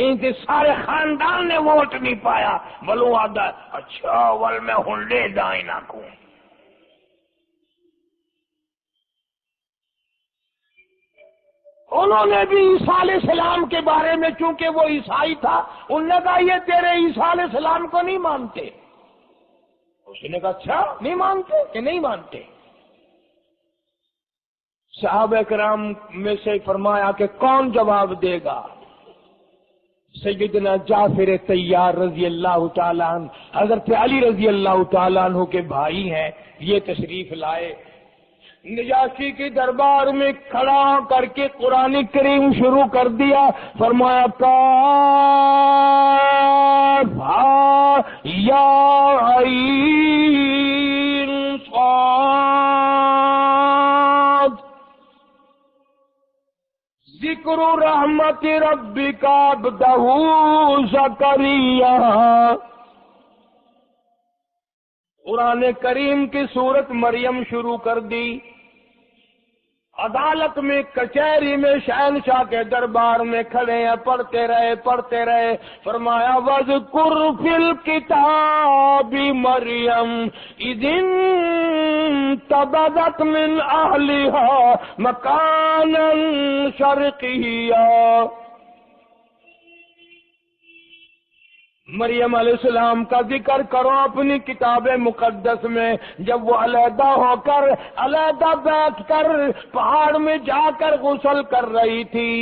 ان کے سارے خاندان نے ووٹ نہیں پایا. بلو آدھا اچھا ول میں ہوں لے دائیں نہ کو. انہوں نے بھی عیسیٰ علیہ السلام کے بارے میں، چونکہ وہ عیسائی تھا، انہوں نے کہا یہ تیرے عیسیٰ علیہ السلام کو نہیں مانتے. اس نے کہا اچھا نہیں مانتے کہ نہیں مانتے. صحابہ کرام میں سے فرمایا کہ کون جواب دے گا؟ سیدنا جعفر طیار رضی اللہ تعالیٰ عنہ، حضرت علی رضی اللہ تعالیٰ عنہ کے بھائی ہیں، یہ تشریف لائے. نجاشی کے دربار میں کھڑا کر کے قرآن کریم شروع کر دیا. فرمایا یا عین صاد ذکر رحمت ربک عبدہ زکریا. قرآن کریم کی سورت مریم شروع کر دی. عدالت میں، کچہری میں، شہنشاہ کے دربار میں کھڑے ہیں، پڑھتے رہے. فرمایا وَاذْكُرْ فِي الْكِتَابِ مَرْيَمَ إِذِ انتَبَذَتْ مِنْ أَهْلِهَا مَكَانًا شَرْقِيًّا. مریم علیہ السلام کا ذکر کرو اپنی کتاب مقدس میں، جب وہ علیحدہ ہو کر، علیحدہ بیٹھ کر پہاڑ میں جا کر غسل کر رہی تھی.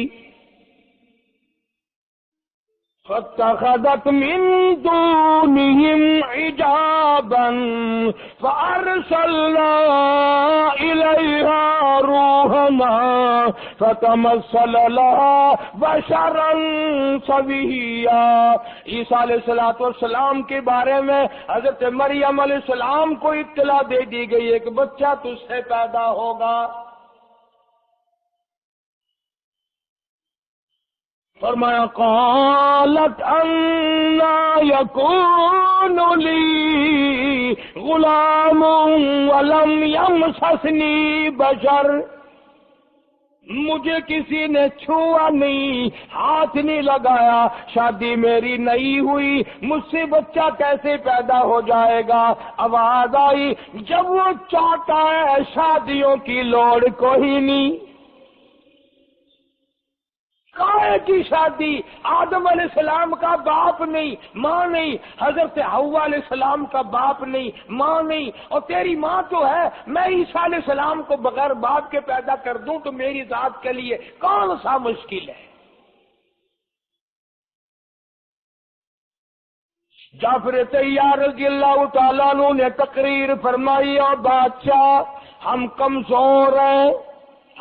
فَاتَّخَذَتْ مِن دُونِهِمْ حِجَابًا فَأَرْسَلْنَا إِلَيْهَا رُوحَنَا فَتَمَثَّلَ لَهَا بَشَرًا سَوِيًّا. عیسیٰ علیہ السلام کے بارے میں حضرت مریم علیہ السلام کو اطلاع دے دی گئی ایک بچہ تجھ سے پیدا ہوگا. فرمایا قالت انا یکون لی غلام ولم یمسسنی بشر. مجھے کسی نے چھوا نہیں، ہاتھ نہیں لگایا، شادی میری نہیں ہوئی، مجھ سے بچہ کیسے پیدا ہو جائے گا؟ آواز آئی جب وہ چاہتا ہے شادیوں کی لوڑ کوئی نہیں. کائے کی شادی؟ آدم علیہ السلام کا باپ نہیں، ماں نہیں، حضرت حوا علیہ السلام کا باپ نہیں، ماں نہیں، اور تیری ماں تو ہے. میں عیسیٰ علیہ السلام کو بغیر باپ کے پیدا کر دوں تو میری ذات کے لیے کون سا مشکل ہے؟ جعفر طیار رضی اللہ تعالیٰ عنہ نے تقریر فرمائی، اور بادشاہ ہم کمزور ہیں،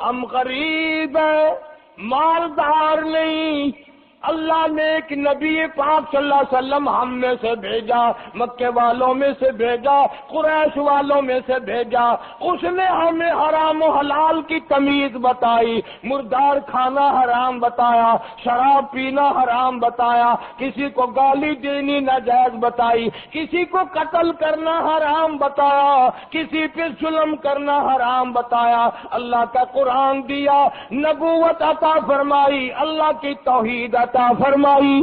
ہم غریب ہیں، مالدار نہیں. اللہ نے ایک نبی پاک صلی اللہ علیہ وسلم ہم میں سے بھیجا، مکے والوں میں سے بھیجا، قریش والوں میں سے بھیجا. اس نے ہمیں حرام و حلال کی تمیز بتائی، مردار کھانا حرام بتایا، شراب پینا حرام بتایا، کسی کو گالی دینی ناجائز بتائی، کسی کو قتل کرنا حرام بتایا، کسی پہ ظلم کرنا حرام بتایا. اللہ کا قرآن دیا، نبوت عطا فرمائی، اللہ کی توحید عطا فرمائی.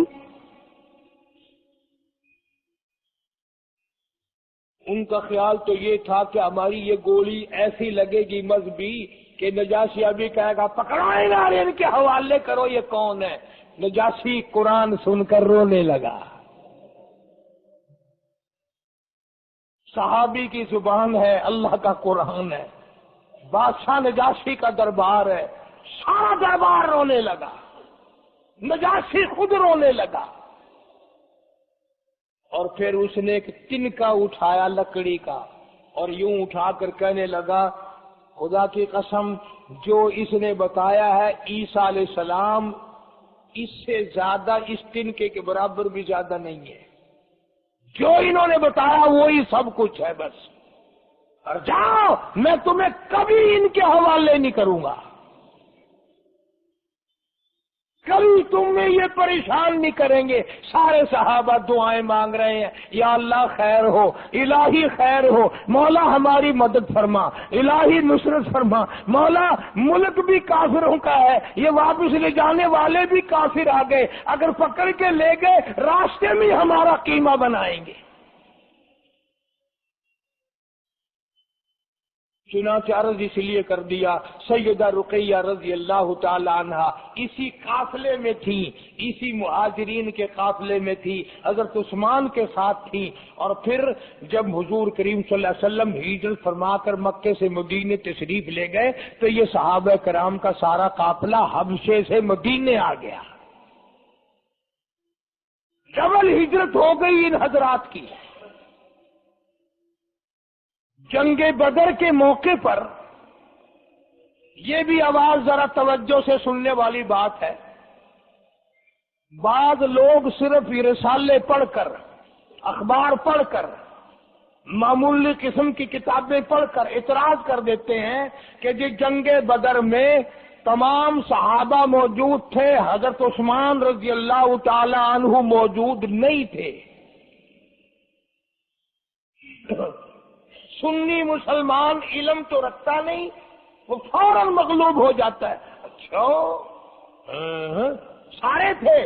ان کا خیال تو یہ تھا کہ ہماری یہ گولی ایسی لگے گی مذہبی کہ نجاشی ابھی کہے گا پکڑو ان کے حوالے کرو یہ کون ہے. نجاشی قرآن سن کر رونے لگا. صحابی کی زبان ہے، اللہ کا قرآن ہے، بادشاہ نجاشی کا دربار ہے، سارا دربار رونے لگا، نجاشی خود رونے لگا. اور پھر اس نے ایک تنکا اٹھایا لکڑی کا اور یوں اٹھا کر کہنے لگا خدا کی قسم جو اس نے بتایا ہے عیسیٰ علیہ السلام اس سے زیادہ اس تنکے کے برابر بھی زیادہ نہیں ہے. جو انہوں نے بتایا وہی سب کچھ ہے بس. اور جاؤ میں تمہیں کبھی ان کے حوالے نہیں کروں گا، کبھی تم میں یہ پریشان نہیں کریں گے. سارے صحابہ دعائیں مانگ رہے ہیں یا اللہ خیر ہو، الہی خیر ہو، مولا ہماری مدد فرما، الہی نصرت فرما، مولا ملک بھی کافروں کا ہے، یہ واپس لے جانے والے بھی کافر آ گئے، اگر پکڑ کے لے گئے راستے میں ہمارا قیمہ بنائیں گے. چنانچہ عرض اس لیے کر دیا سیدہ رقیہ رضی اللہ تعالی عنہ اسی قافلے میں تھی، اسی مہاجرین کے قافلے میں تھی، حضرت عثمان کے ساتھ تھی. اور پھر جب حضور کریم صلی اللہ علیہ وسلم ہجرت فرما کر مکے سے مدینے تشریف لے گئے تو یہ صحابہ کرام کا سارا قافلہ حبشے سے مدینے آ گیا. ڈبل ہجرت ہو گئی ان حضرات کی. جنگ بدر کے موقع پر یہ بھی آواز ذرا توجہ سے سننے والی بات ہے. بعض لوگ صرف رسالے پڑھ کر، اخبار پڑھ کر، معمولی قسم کی کتابیں پڑھ کر اعتراض کر دیتے ہیں کہ جی جنگ بدر میں تمام صحابہ موجود تھے، حضرت عثمان رضی اللہ تعالی عنہ موجود نہیں تھے. سنی مسلمان علم تو رکھتا نہیں، وہ فوراً مغلوب ہو جاتا ہے. اچھا سارے تھے؟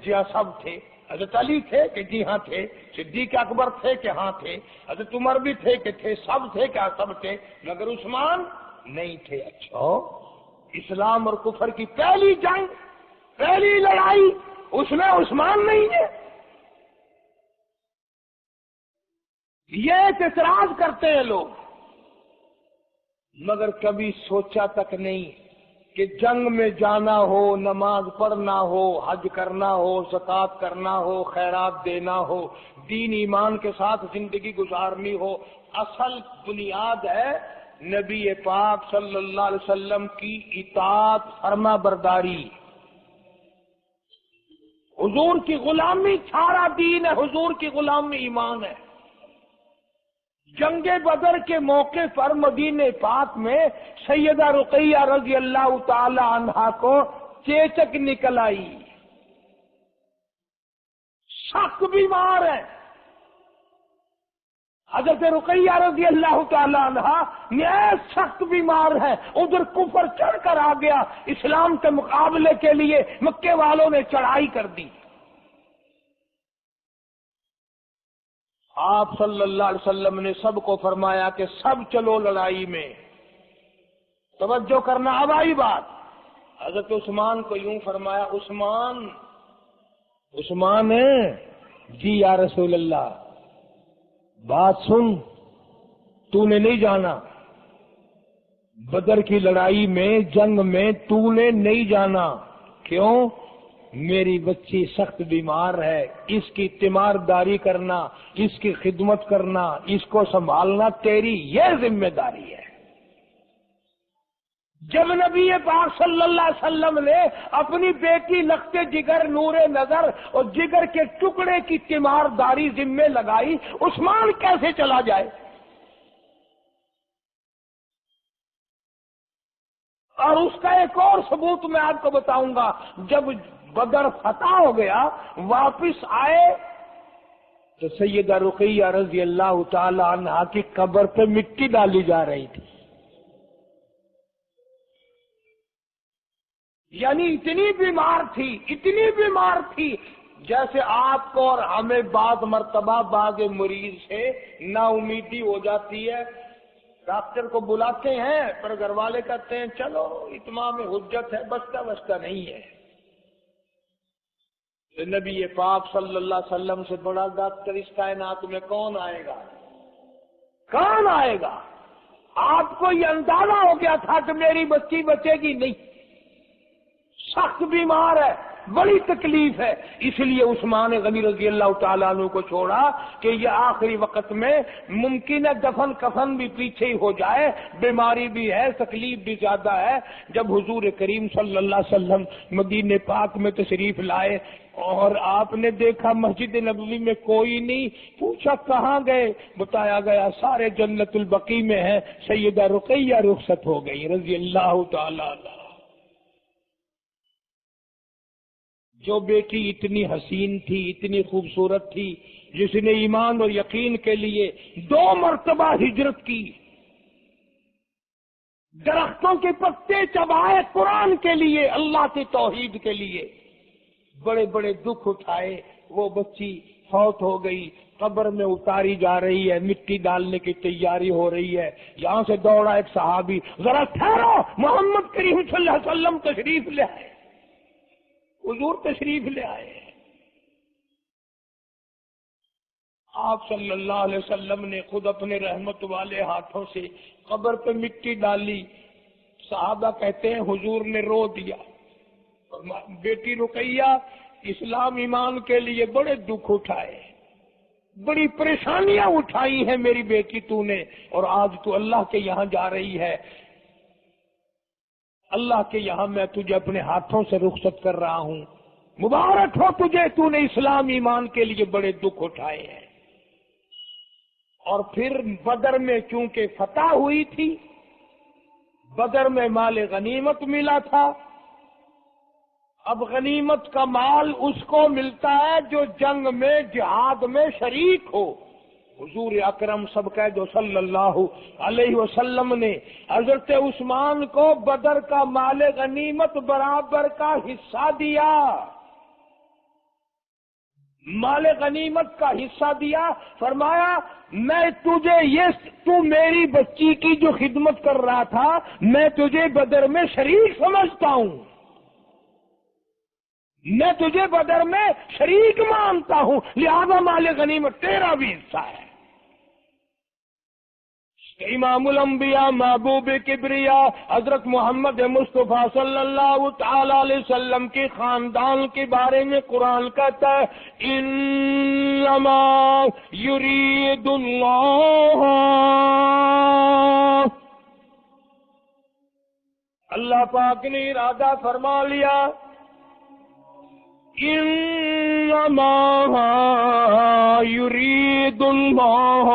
جی ہاں سب تھے. حضرت علی تھے کہ جی ہاں تھے. صدیق اکبر تھے کہ ہاں تھے. حضرت عمر بھی تھے کہ تھے. سب تھے کیا؟ سب تھے، مگر عثمان نہیں تھے. اچھا اسلام اور کفر کی پہلی جنگ، پہلی لڑائی، اس میں عثمان نہیں ہے. یہ اعتراض کرتے ہیں لوگ، مگر کبھی سوچا تک نہیں کہ جنگ میں جانا ہو، نماز پڑھنا ہو، حج کرنا ہو، زکوٰۃ کرنا ہو، خیرات دینا ہو، دین ایمان کے ساتھ زندگی گزارنی ہو، اصل بنیاد ہے نبی پاک صلی اللہ علیہ وسلم کی اطاعت، فرما برداری. حضور کی غلامی سارا دین ہے، حضور کی غلامی ایمان ہے. جنگ بدر کے موقع پر مدینہ پاک میں سیدہ رقیہ رضی اللہ تعالی عنہا کو چیچک نکل آئی، سخت بیمار ہے. حضرت رقیہ رضی اللہ تعالی عنہا نہایت سخت بیمار ہے. ادھر کفر چڑھ کر آ گیا، اسلام کے مقابلے کے لیے مکے والوں نے چڑھائی کر دی. آپ صلی اللہ علیہ وسلم نے سب کو فرمایا کہ سب چلو لڑائی میں. توجہ کرنا، اب آئی بات. حضرت عثمان کو یوں فرمایا، عثمان ہے جی یا رسول اللہ. بات سن، تو نے نہیں جانا بدر کی لڑائی میں، جنگ میں تو نے نہیں جانا. کیوں؟ میری بچی سخت بیمار ہے، اس کی تیمارداری کرنا، اس کی خدمت کرنا، اس کو سنبھالنا تیری یہ ذمہ داری ہے. جب نبی پاک صلی اللہ علیہ وسلم نے اپنی بیٹی لخت جگر، نور نظر اور جگر کے ٹکڑے کی تیمارداری ذمہ لگائی، عثمان کیسے چلا جائے؟ اور اس کا ایک اور ثبوت میں آپ کو بتاؤں گا. جب بدر فتح ہو گیا، واپس آئے تو سیدہ رقیہ رضی اللہ تعالی عنہا کی قبر پہ مٹی ڈالی جا رہی تھی. یعنی اتنی بیمار تھی، اتنی بیمار تھی، جیسے آپ کو اور ہمیں بعض مرتبہ بعض مریض سے نا امیدی ہو جاتی ہے، ڈاکٹر کو بلاتے ہیں پر گھر والے کہتے ہیں چلو اتمام حجت ہے، بچتا نہیں ہے۔ نبی پاک صلی اللہ علیہ وسلم سے بڑا ڈاکٹر اس کائنات میں کون آئے گا؟ کون آئے گا؟ آپ کو یہ اندازہ ہو گیا تھا کہ میری بچی بچے گی نہیں، سخت بیمار ہے، بڑی تکلیف ہے، اس لیے عثمان غنی رضی اللہ تعالیٰ عنہ کو چھوڑا کہ یہ آخری وقت میں ممکن ہے دفن کفن بھی پیچھے ہی ہو جائے، بیماری بھی ہے، تکلیف بھی زیادہ ہے۔ جب حضور کریم صلی اللہ علیہ وسلم مدینہ پاک میں تشریف لائے اور آپ نے دیکھا مسجد نبوی میں کوئی نہیں، پوچھا کہاں گئے؟ بتایا گیا سارے جنت البقیع میں ہیں، سیدہ رقیہ رخصت ہو گئی رضی اللہ تعالی عنہ۔ جو بیٹی اتنی حسین تھی، اتنی خوبصورت تھی، جس نے ایمان اور یقین کے لیے 2 مرتبہ ہجرت کی، درختوں کے پتے چبائے قرآن کے لیے، اللہ کی توحید کے لیے، بڑے بڑے دکھ اٹھائے، وہ بچی فوت ہو گئی، قبر میں اتاری جا رہی ہے، مٹی ڈالنے کی تیاری ہو رہی ہے۔ یہاں سے دوڑا ایک صحابی، ذرا ٹھہرو، محمد کریم صلی اللہ علیہ وسلم تشریف لے آئے، حضور تشریف لے آئے۔ آپ صلی اللہ علیہ وسلم نے خود اپنے رحمت والے ہاتھوں سے قبر پہ مٹی ڈالی۔ صحابہ کہتے ہیں حضور نے رو دیا، بیٹی رقیہ اسلام ایمان کے لیے بڑے دکھ اٹھائے، بڑی پریشانیاں اٹھائی ہیں میری بیٹی تو نے، اور آج تو اللہ کے یہاں جا رہی ہے، اللہ کے یہاں میں تجھے اپنے ہاتھوں سے رخصت کر رہا ہوں، مبارک ہو تجھے، تو نے اسلام ایمان کے لیے بڑے دکھ اٹھائے ہیں۔ اور پھر بدر میں چونکہ فتح ہوئی تھی، بدر میں مال غنیمت ملا تھا، اب غنیمت کا مال اس کو ملتا ہے جو جنگ میں جہاد میں شریک ہو۔ حضور اکرم سب کہہ دو صلی اللہ علیہ وسلم نے حضرت عثمان کو بدر کا مال غنیمت برابر کا حصہ دیا، مال غنیمت کا حصہ دیا، فرمایا میں تجھے تو میری بچی کی جو خدمت کر رہا تھا، میں تجھے بدر میں شریک سمجھتا ہوں، میں تجھے بدر میں شریک مانتا ہوں، لہذا مال غنیمت تیرا بھی حصہ ہے۔ امام الانبیاء محبوب کبریا حضرت محمد مصطفیٰ صلی اللہ تعالی علیہ وسلم کے خاندان کے بارے میں قرآن کہتا ہے انما یرید اللہ، اللہ پاک نے ارادہ فرما لیا، انما یرید اللہ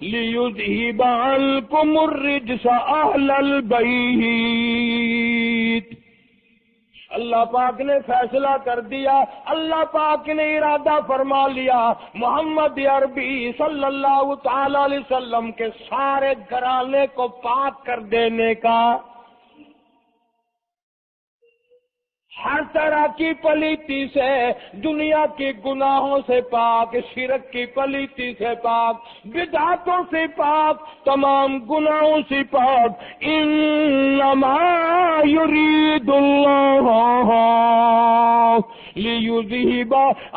لِيُذْهِبَ عَنْكُمُ الرِّجْسَ أَهْلَ الْبَيْتِ، اللہ پاک نے فیصلہ کر دیا، اللہ پاک نے ارادہ فرما لیا محمد عربی صلی اللہ تعالی علیہ وسلم کے سارے گھرانے کو پاک کر دینے کا، ہر طرح کی پلیتی سے، دنیا کے گناہوں سے پاک، شرک کی پلیتی سے پاک، بدعتوں سے پاک، تمام گناہوں سے پاک۔ انما یرید اللہ لیذہب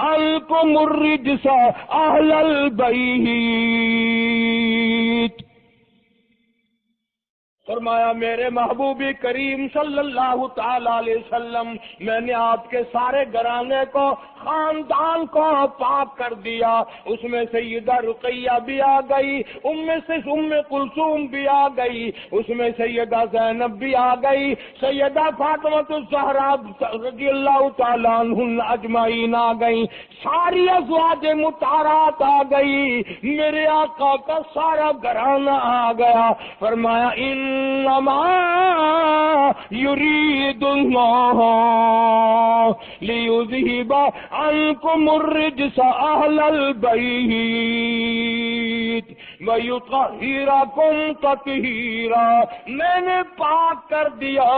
عنکم الرجس اہل البیت، فرمایا میرے محبوب کریم صلی اللہ تعالی علیہ وسلم، میں نے آپ کے سارے گھرانے کو، خاندان کو پاک کر دیا، اس میں سیدہ رقیہ بھی آ گئی، ام کلثوم بھی آ گئی، اس میں سیدہ زینب بھی آ گئی، سیدہ فاطمہ الزہرا رضی اللہ تعالی عنہن اجمعین آ گئی، ساری ازواج مطہرات آ گئی، میرے آقا کا سارا گھرانہ آ گیا۔ فرمایا انما یرید اللہ لیذہب عنکم الرجس اہل البیت، وَيُطَهِّرَكُمْ تَطْهِيرًا، میں نے پاک کر دیا۔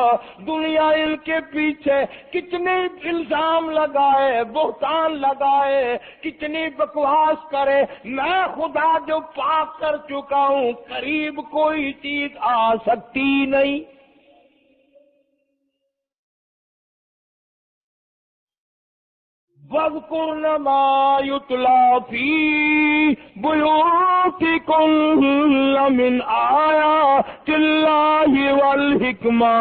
دنیا ان کے پیچھے کتنے الزام لگائے، بہتان لگائے، کتنی بکواس کرے، میں خدا جو پاک کر چکا ہوں، قریب کوئی چیز آ سکتی نہیں۔ وَاذْكُرْنَ مَا يُتْلَىٰ فِي بُيُوتِكُنَّ مِنْ آيَاتِ اللَّهِ وَالْحِكْمَةِ۔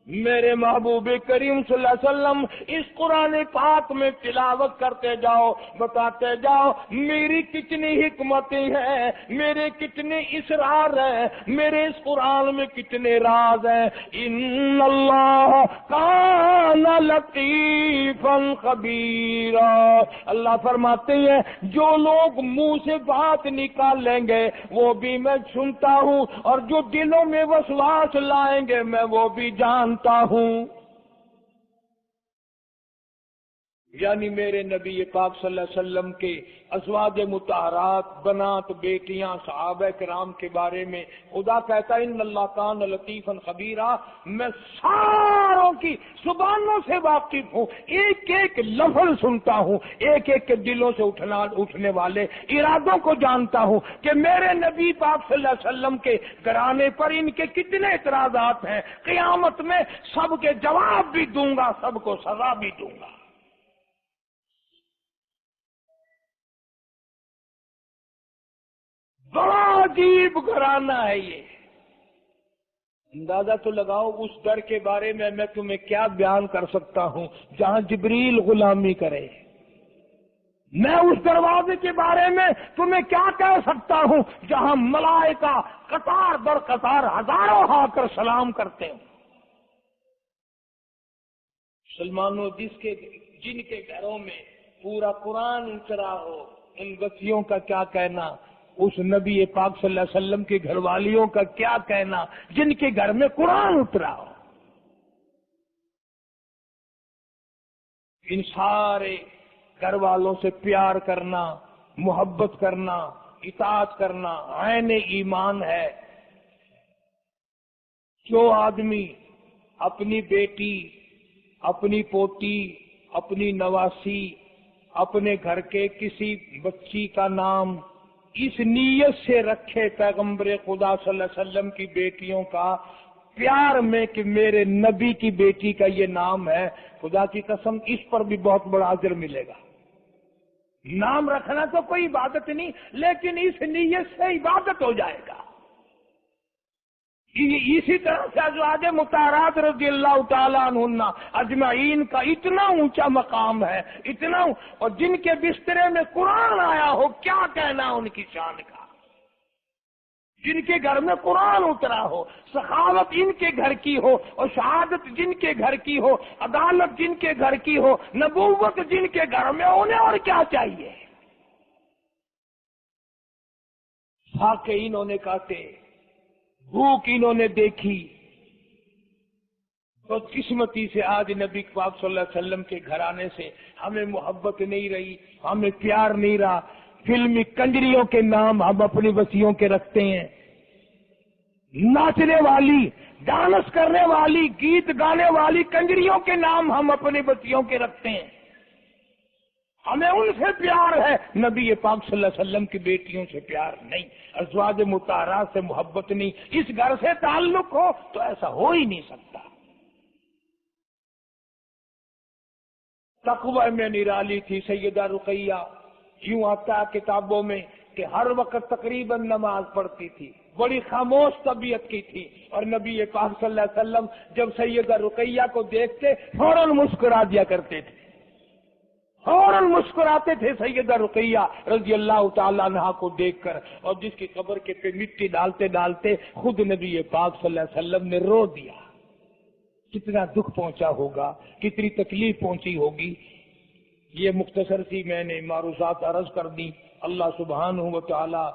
میرے محبوب کریم صلی اللہ علیہ وسلم اس قرآن پاک میں تلاوت کرتے جاؤ، بتاتے جاؤ میری کتنی حکمتیں ہیں، میرے کتنے اسرار ہیں، میرے اس قرآن میں کتنے راز ہیں۔ ان اللہ کان لطیفا خبیرا، اللہ فرماتے ہیں جو لوگ منہ سے بات نکال لیں گے وہ بھی میں سنتا ہوں، اور جو دلوں میں وسواس لائیں گے میں وہ بھی جانتا ہوں۔ یعنی میرے نبی پاک صلی اللہ علیہ وسلم کے ازواج مطہرات، بنات، بیٹیاں، صحابہ کرام کے بارے میں خدا کہتا ہے ان اللہ کان لطیفا خبیرا، میں ساروں کی زبانوں سے واقف ہوں، ایک ایک لفظ سنتا ہوں، ایک ایک کے دلوں سے اٹھنے والے ارادوں کو جانتا ہوں کہ میرے نبی پاک صلی اللہ علیہ وسلم کے گھرانے پر ان کے کتنے اعتراضات ہیں۔ قیامت میں سب کے جواب بھی دوں گا، سب کو سزا بھی دوں گا۔ بڑا عجیب گھرانہ ہے یہ، اندازہ تو لگاؤ اس در کے بارے میں تمہیں کیا بیان کر سکتا ہوں جہاں جبریل غلامی کرے۔ میں اس دروازے کے بارے میں تمہیں کیا کہہ سکتا ہوں جہاں ملائکہ قطار در قطار ہزاروں آ کر سلام کرتے ہوں۔ مسلمانوں جن کے گھروں میں پورا قرآن اترا ہو، ان بچیوں کا کیا کہنا، اس نبی پاک صلی اللہ علیہ وسلم کے گھر والیوں کا کیا کہنا جن کے گھر میں قرآن اترا ہو۔ ان سارے گھر والوں سے پیار کرنا، محبت کرنا، اطاعت کرنا عین ایمان ہے۔ جو آدمی اپنی بیٹی، اپنی پوتی، اپنی نواسی، اپنے گھر کے کسی بچی کا نام اس نیت سے رکھے پیغمبر خدا صلی اللہ علیہ وسلم کی بیٹیوں کا پیار میں کہ میرے نبی کی بیٹی کا یہ نام ہے، خدا کی قسم اس پر بھی بہت بڑا اجر ملے گا۔ نام رکھنا تو کوئی عبادت نہیں، لیکن اس نیت سے عبادت ہو جائے گا۔ اسی طرح سے ازواج مطہرات رضی اللہ تعالیٰ عنہن اجمعین کا اتنا اونچا مقام ہے، اتنا، اور جن کے بسترے میں قرآن آیا ہو کیا کہنا ان کی شان کا، جن کے گھر میں قرآن اترا ہو، سخاوت ان کے گھر کی ہو، اور شہادت جن کے گھر کی ہو، عدالت جن کے گھر کی ہو، نبوت جن کے گھر میں ہونے، اور کیا چاہیے۔ فاقے انہوں نے کاٹے، بھوک انہوں نے دیکھی، بدقسمتی سے آج نبی پاک صلی اللہ علیہ وسلم کے گھرانے سے ہمیں محبت نہیں رہی، ہمیں پیار نہیں رہا۔ فلمی کنجریوں کے نام ہم اپنی بچیوں کے رکھتے ہیں، ناچنے والی، ڈانس کرنے والی، گیت گانے والی کنجریوں کے نام ہم اپنی بچیوں کے رکھتے ہیں۔ ہمیں ان سے پیار ہے، نبی پاک صلی اللہ علیہ وسلم کی بیٹیوں سے پیار نہیں، ازواج مطہرات سے محبت نہیں۔ اس گھر سے تعلق ہو تو ایسا ہو ہی نہیں سکتا۔ تقوی میں نرالی تھی سیدہ رقیہ، یوں آتا کتابوں میں کہ ہر وقت تقریباً نماز پڑھتی تھی، بڑی خاموش طبیعت کی تھی، اور نبی پاک صلی اللہ علیہ وسلم جب سیدہ رقیہ کو دیکھتے فوراً مسکرا دیا کرتے تھے، فوراً مسکراتے تھے سیدہ رقیہ رضی اللہ تعالیٰ عنہا کو دیکھ کر، اور جس کی قبر کے پہ مٹی ڈالتے ڈالتے خود نبی پاک صلی اللہ علیہ وسلم نے رو دیا۔ کتنا دکھ پہنچا ہوگا، کتنی تکلیف پہنچی ہوگی۔ یہ مختصر سی میں نے معروضات عرض کر دی۔ اللہ سبحانہ و تعالی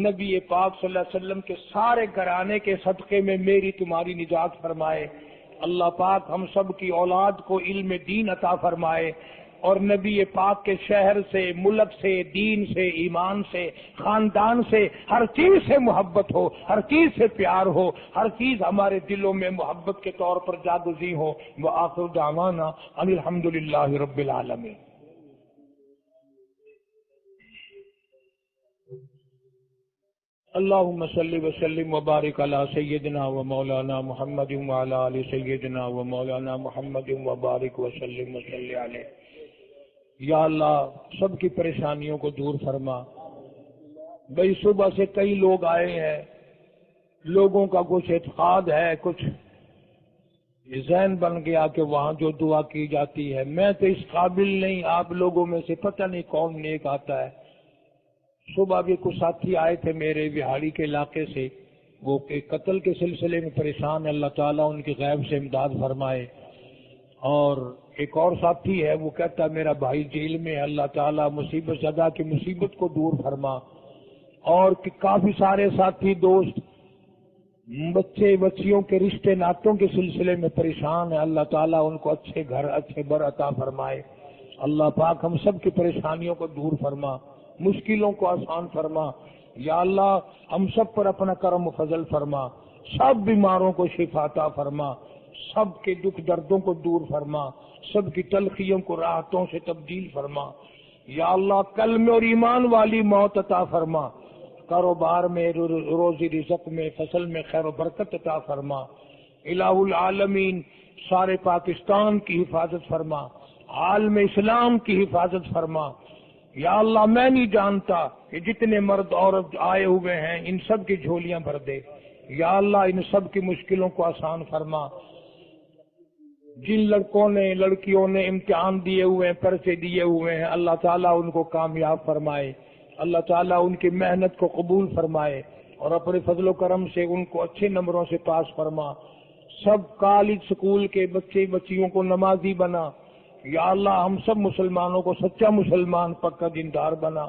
نبی پاک صلی اللہ علیہ وسلم کے سارے گھرانے کے صدقے میں میری تمہاری نجات فرمائے۔ اللہ پاک ہم سب کی اولاد کو علم دین عطا فرمائے، اور نبی پاک کے شہر سے، ملک سے، دین سے، ایمان سے، خاندان سے، ہر چیز سے محبت ہو، ہر چیز سے پیار ہو، ہر چیز ہمارے دلوں میں محبت کے طور پر جاگزی ہو۔ وآخر دعوانا ان الحمدللہ رب العالمین۔ اللہم صلی وسلم وبارک علی سیدنا و مولانا محمد وعلی آل سیدنا و مولانا محمد وبارک وسلم وصلی علیہ۔ یا اللہ سب کی پریشانیوں کو دور فرما۔ بھئی صبح سے کئی لوگ آئے ہیں، لوگوں کا کچھ اعتقاد ہے، کچھ ذہن بن گیا کہ وہاں جو دعا کی جاتی ہے، میں تو اس قابل نہیں، آپ لوگوں میں سے پتہ نہیں کون نیک آتا ہے۔ صبح بھی کچھ ساتھی آئے تھے میرے بہاڑی کے علاقے سے، وہ قتل کے سلسلے میں پریشان ہے، اللہ تعالیٰ ان کی غیب سے امداد فرمائے۔ اور ایک اور ساتھی ہے، وہ کہتا ہے میرا بھائی جیل میں ہے، اللہ تعالیٰ مصیبت زدہ کی مصیبت کو دور فرما۔ اور کافی سارے ساتھی دوست بچے بچیوں کے رشتے ناتوں کے سلسلے میں پریشان ہیں، اللہ تعالیٰ ان کو اچھے گھر اچھے بر عطا فرمائے۔ اللہ پاک ہم سب کی پریشانیوں کو دور فرما، مشکلوں کو آسان فرما۔ یا اللہ ہم سب پر اپنا کرم و فضل فرما، سب بیماروں کو شفا عطا فرما، سب کے دکھ دردوں کو دور فرما، سب کی تلخیوں کو راحتوں سے تبدیل فرما۔ یا اللہ کلمہ اور ایمان والی موت عطا فرما، کاروبار میں، روزی رزق میں، فصل میں خیر و برکت عطا فرما۔ الہ العالمین سارے پاکستان کی حفاظت فرما، عالم اسلام کی حفاظت فرما۔ یا اللہ میں نہیں جانتا کہ جتنے مرد عورت آئے ہوئے ہیں ان سب کی جھولیاں بھر دے۔ یا اللہ ان سب کی مشکلوں کو آسان فرما۔ جن لڑکوں نے لڑکیوں نے امتحان دیے ہوئے ہیں، پرچے دیے ہوئے ہیں، اللہ تعالیٰ ان کو کامیاب فرمائے، اللہ تعالیٰ ان کی محنت کو قبول فرمائے اور اپنے فضل و کرم سے ان کو اچھے نمبروں سے پاس فرما۔ سب کالج سکول کے بچے بچیوں کو نمازی بنا۔ یا اللہ ہم سب مسلمانوں کو سچا مسلمان پکا دیندار بنا،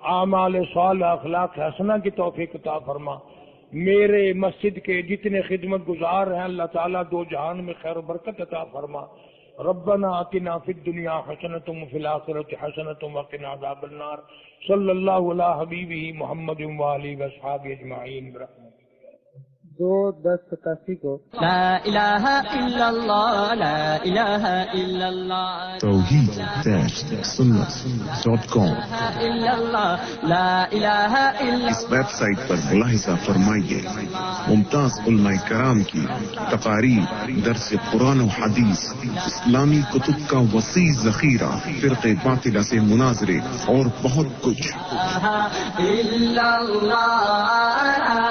اعمال صالح اخلاق حسنہ کی توفیق عطا فرما۔ میرے مسجد کے جتنے خدمت گزار ہیں اللہ تعالیٰ دو جہان میں خیر و برکت عطا فرما۔ ربنا آتنا فی الدنیا حسنۃ وفی الآخرۃ حسنۃ وقنا عذاب النار۔ صلی اللہ علی حبیبہ محمد وآلہ وصحبہ اجمعین برحمتہ۔ 2-10-87 کو لا الہ الا اللہ لا الہ الا اللہ توحید-سنت.com الا اللہ لا الہ الا اس ویب سائٹ پر ملاحظہ فرمائیے ممتاز علماء کرام کی تقاریر، درس قرآن و حدیث، اسلامی کتب کا وسیع ذخیرہ، فرقے باطلہ سے مناظرے اور بہت کچھ۔ الا اللہ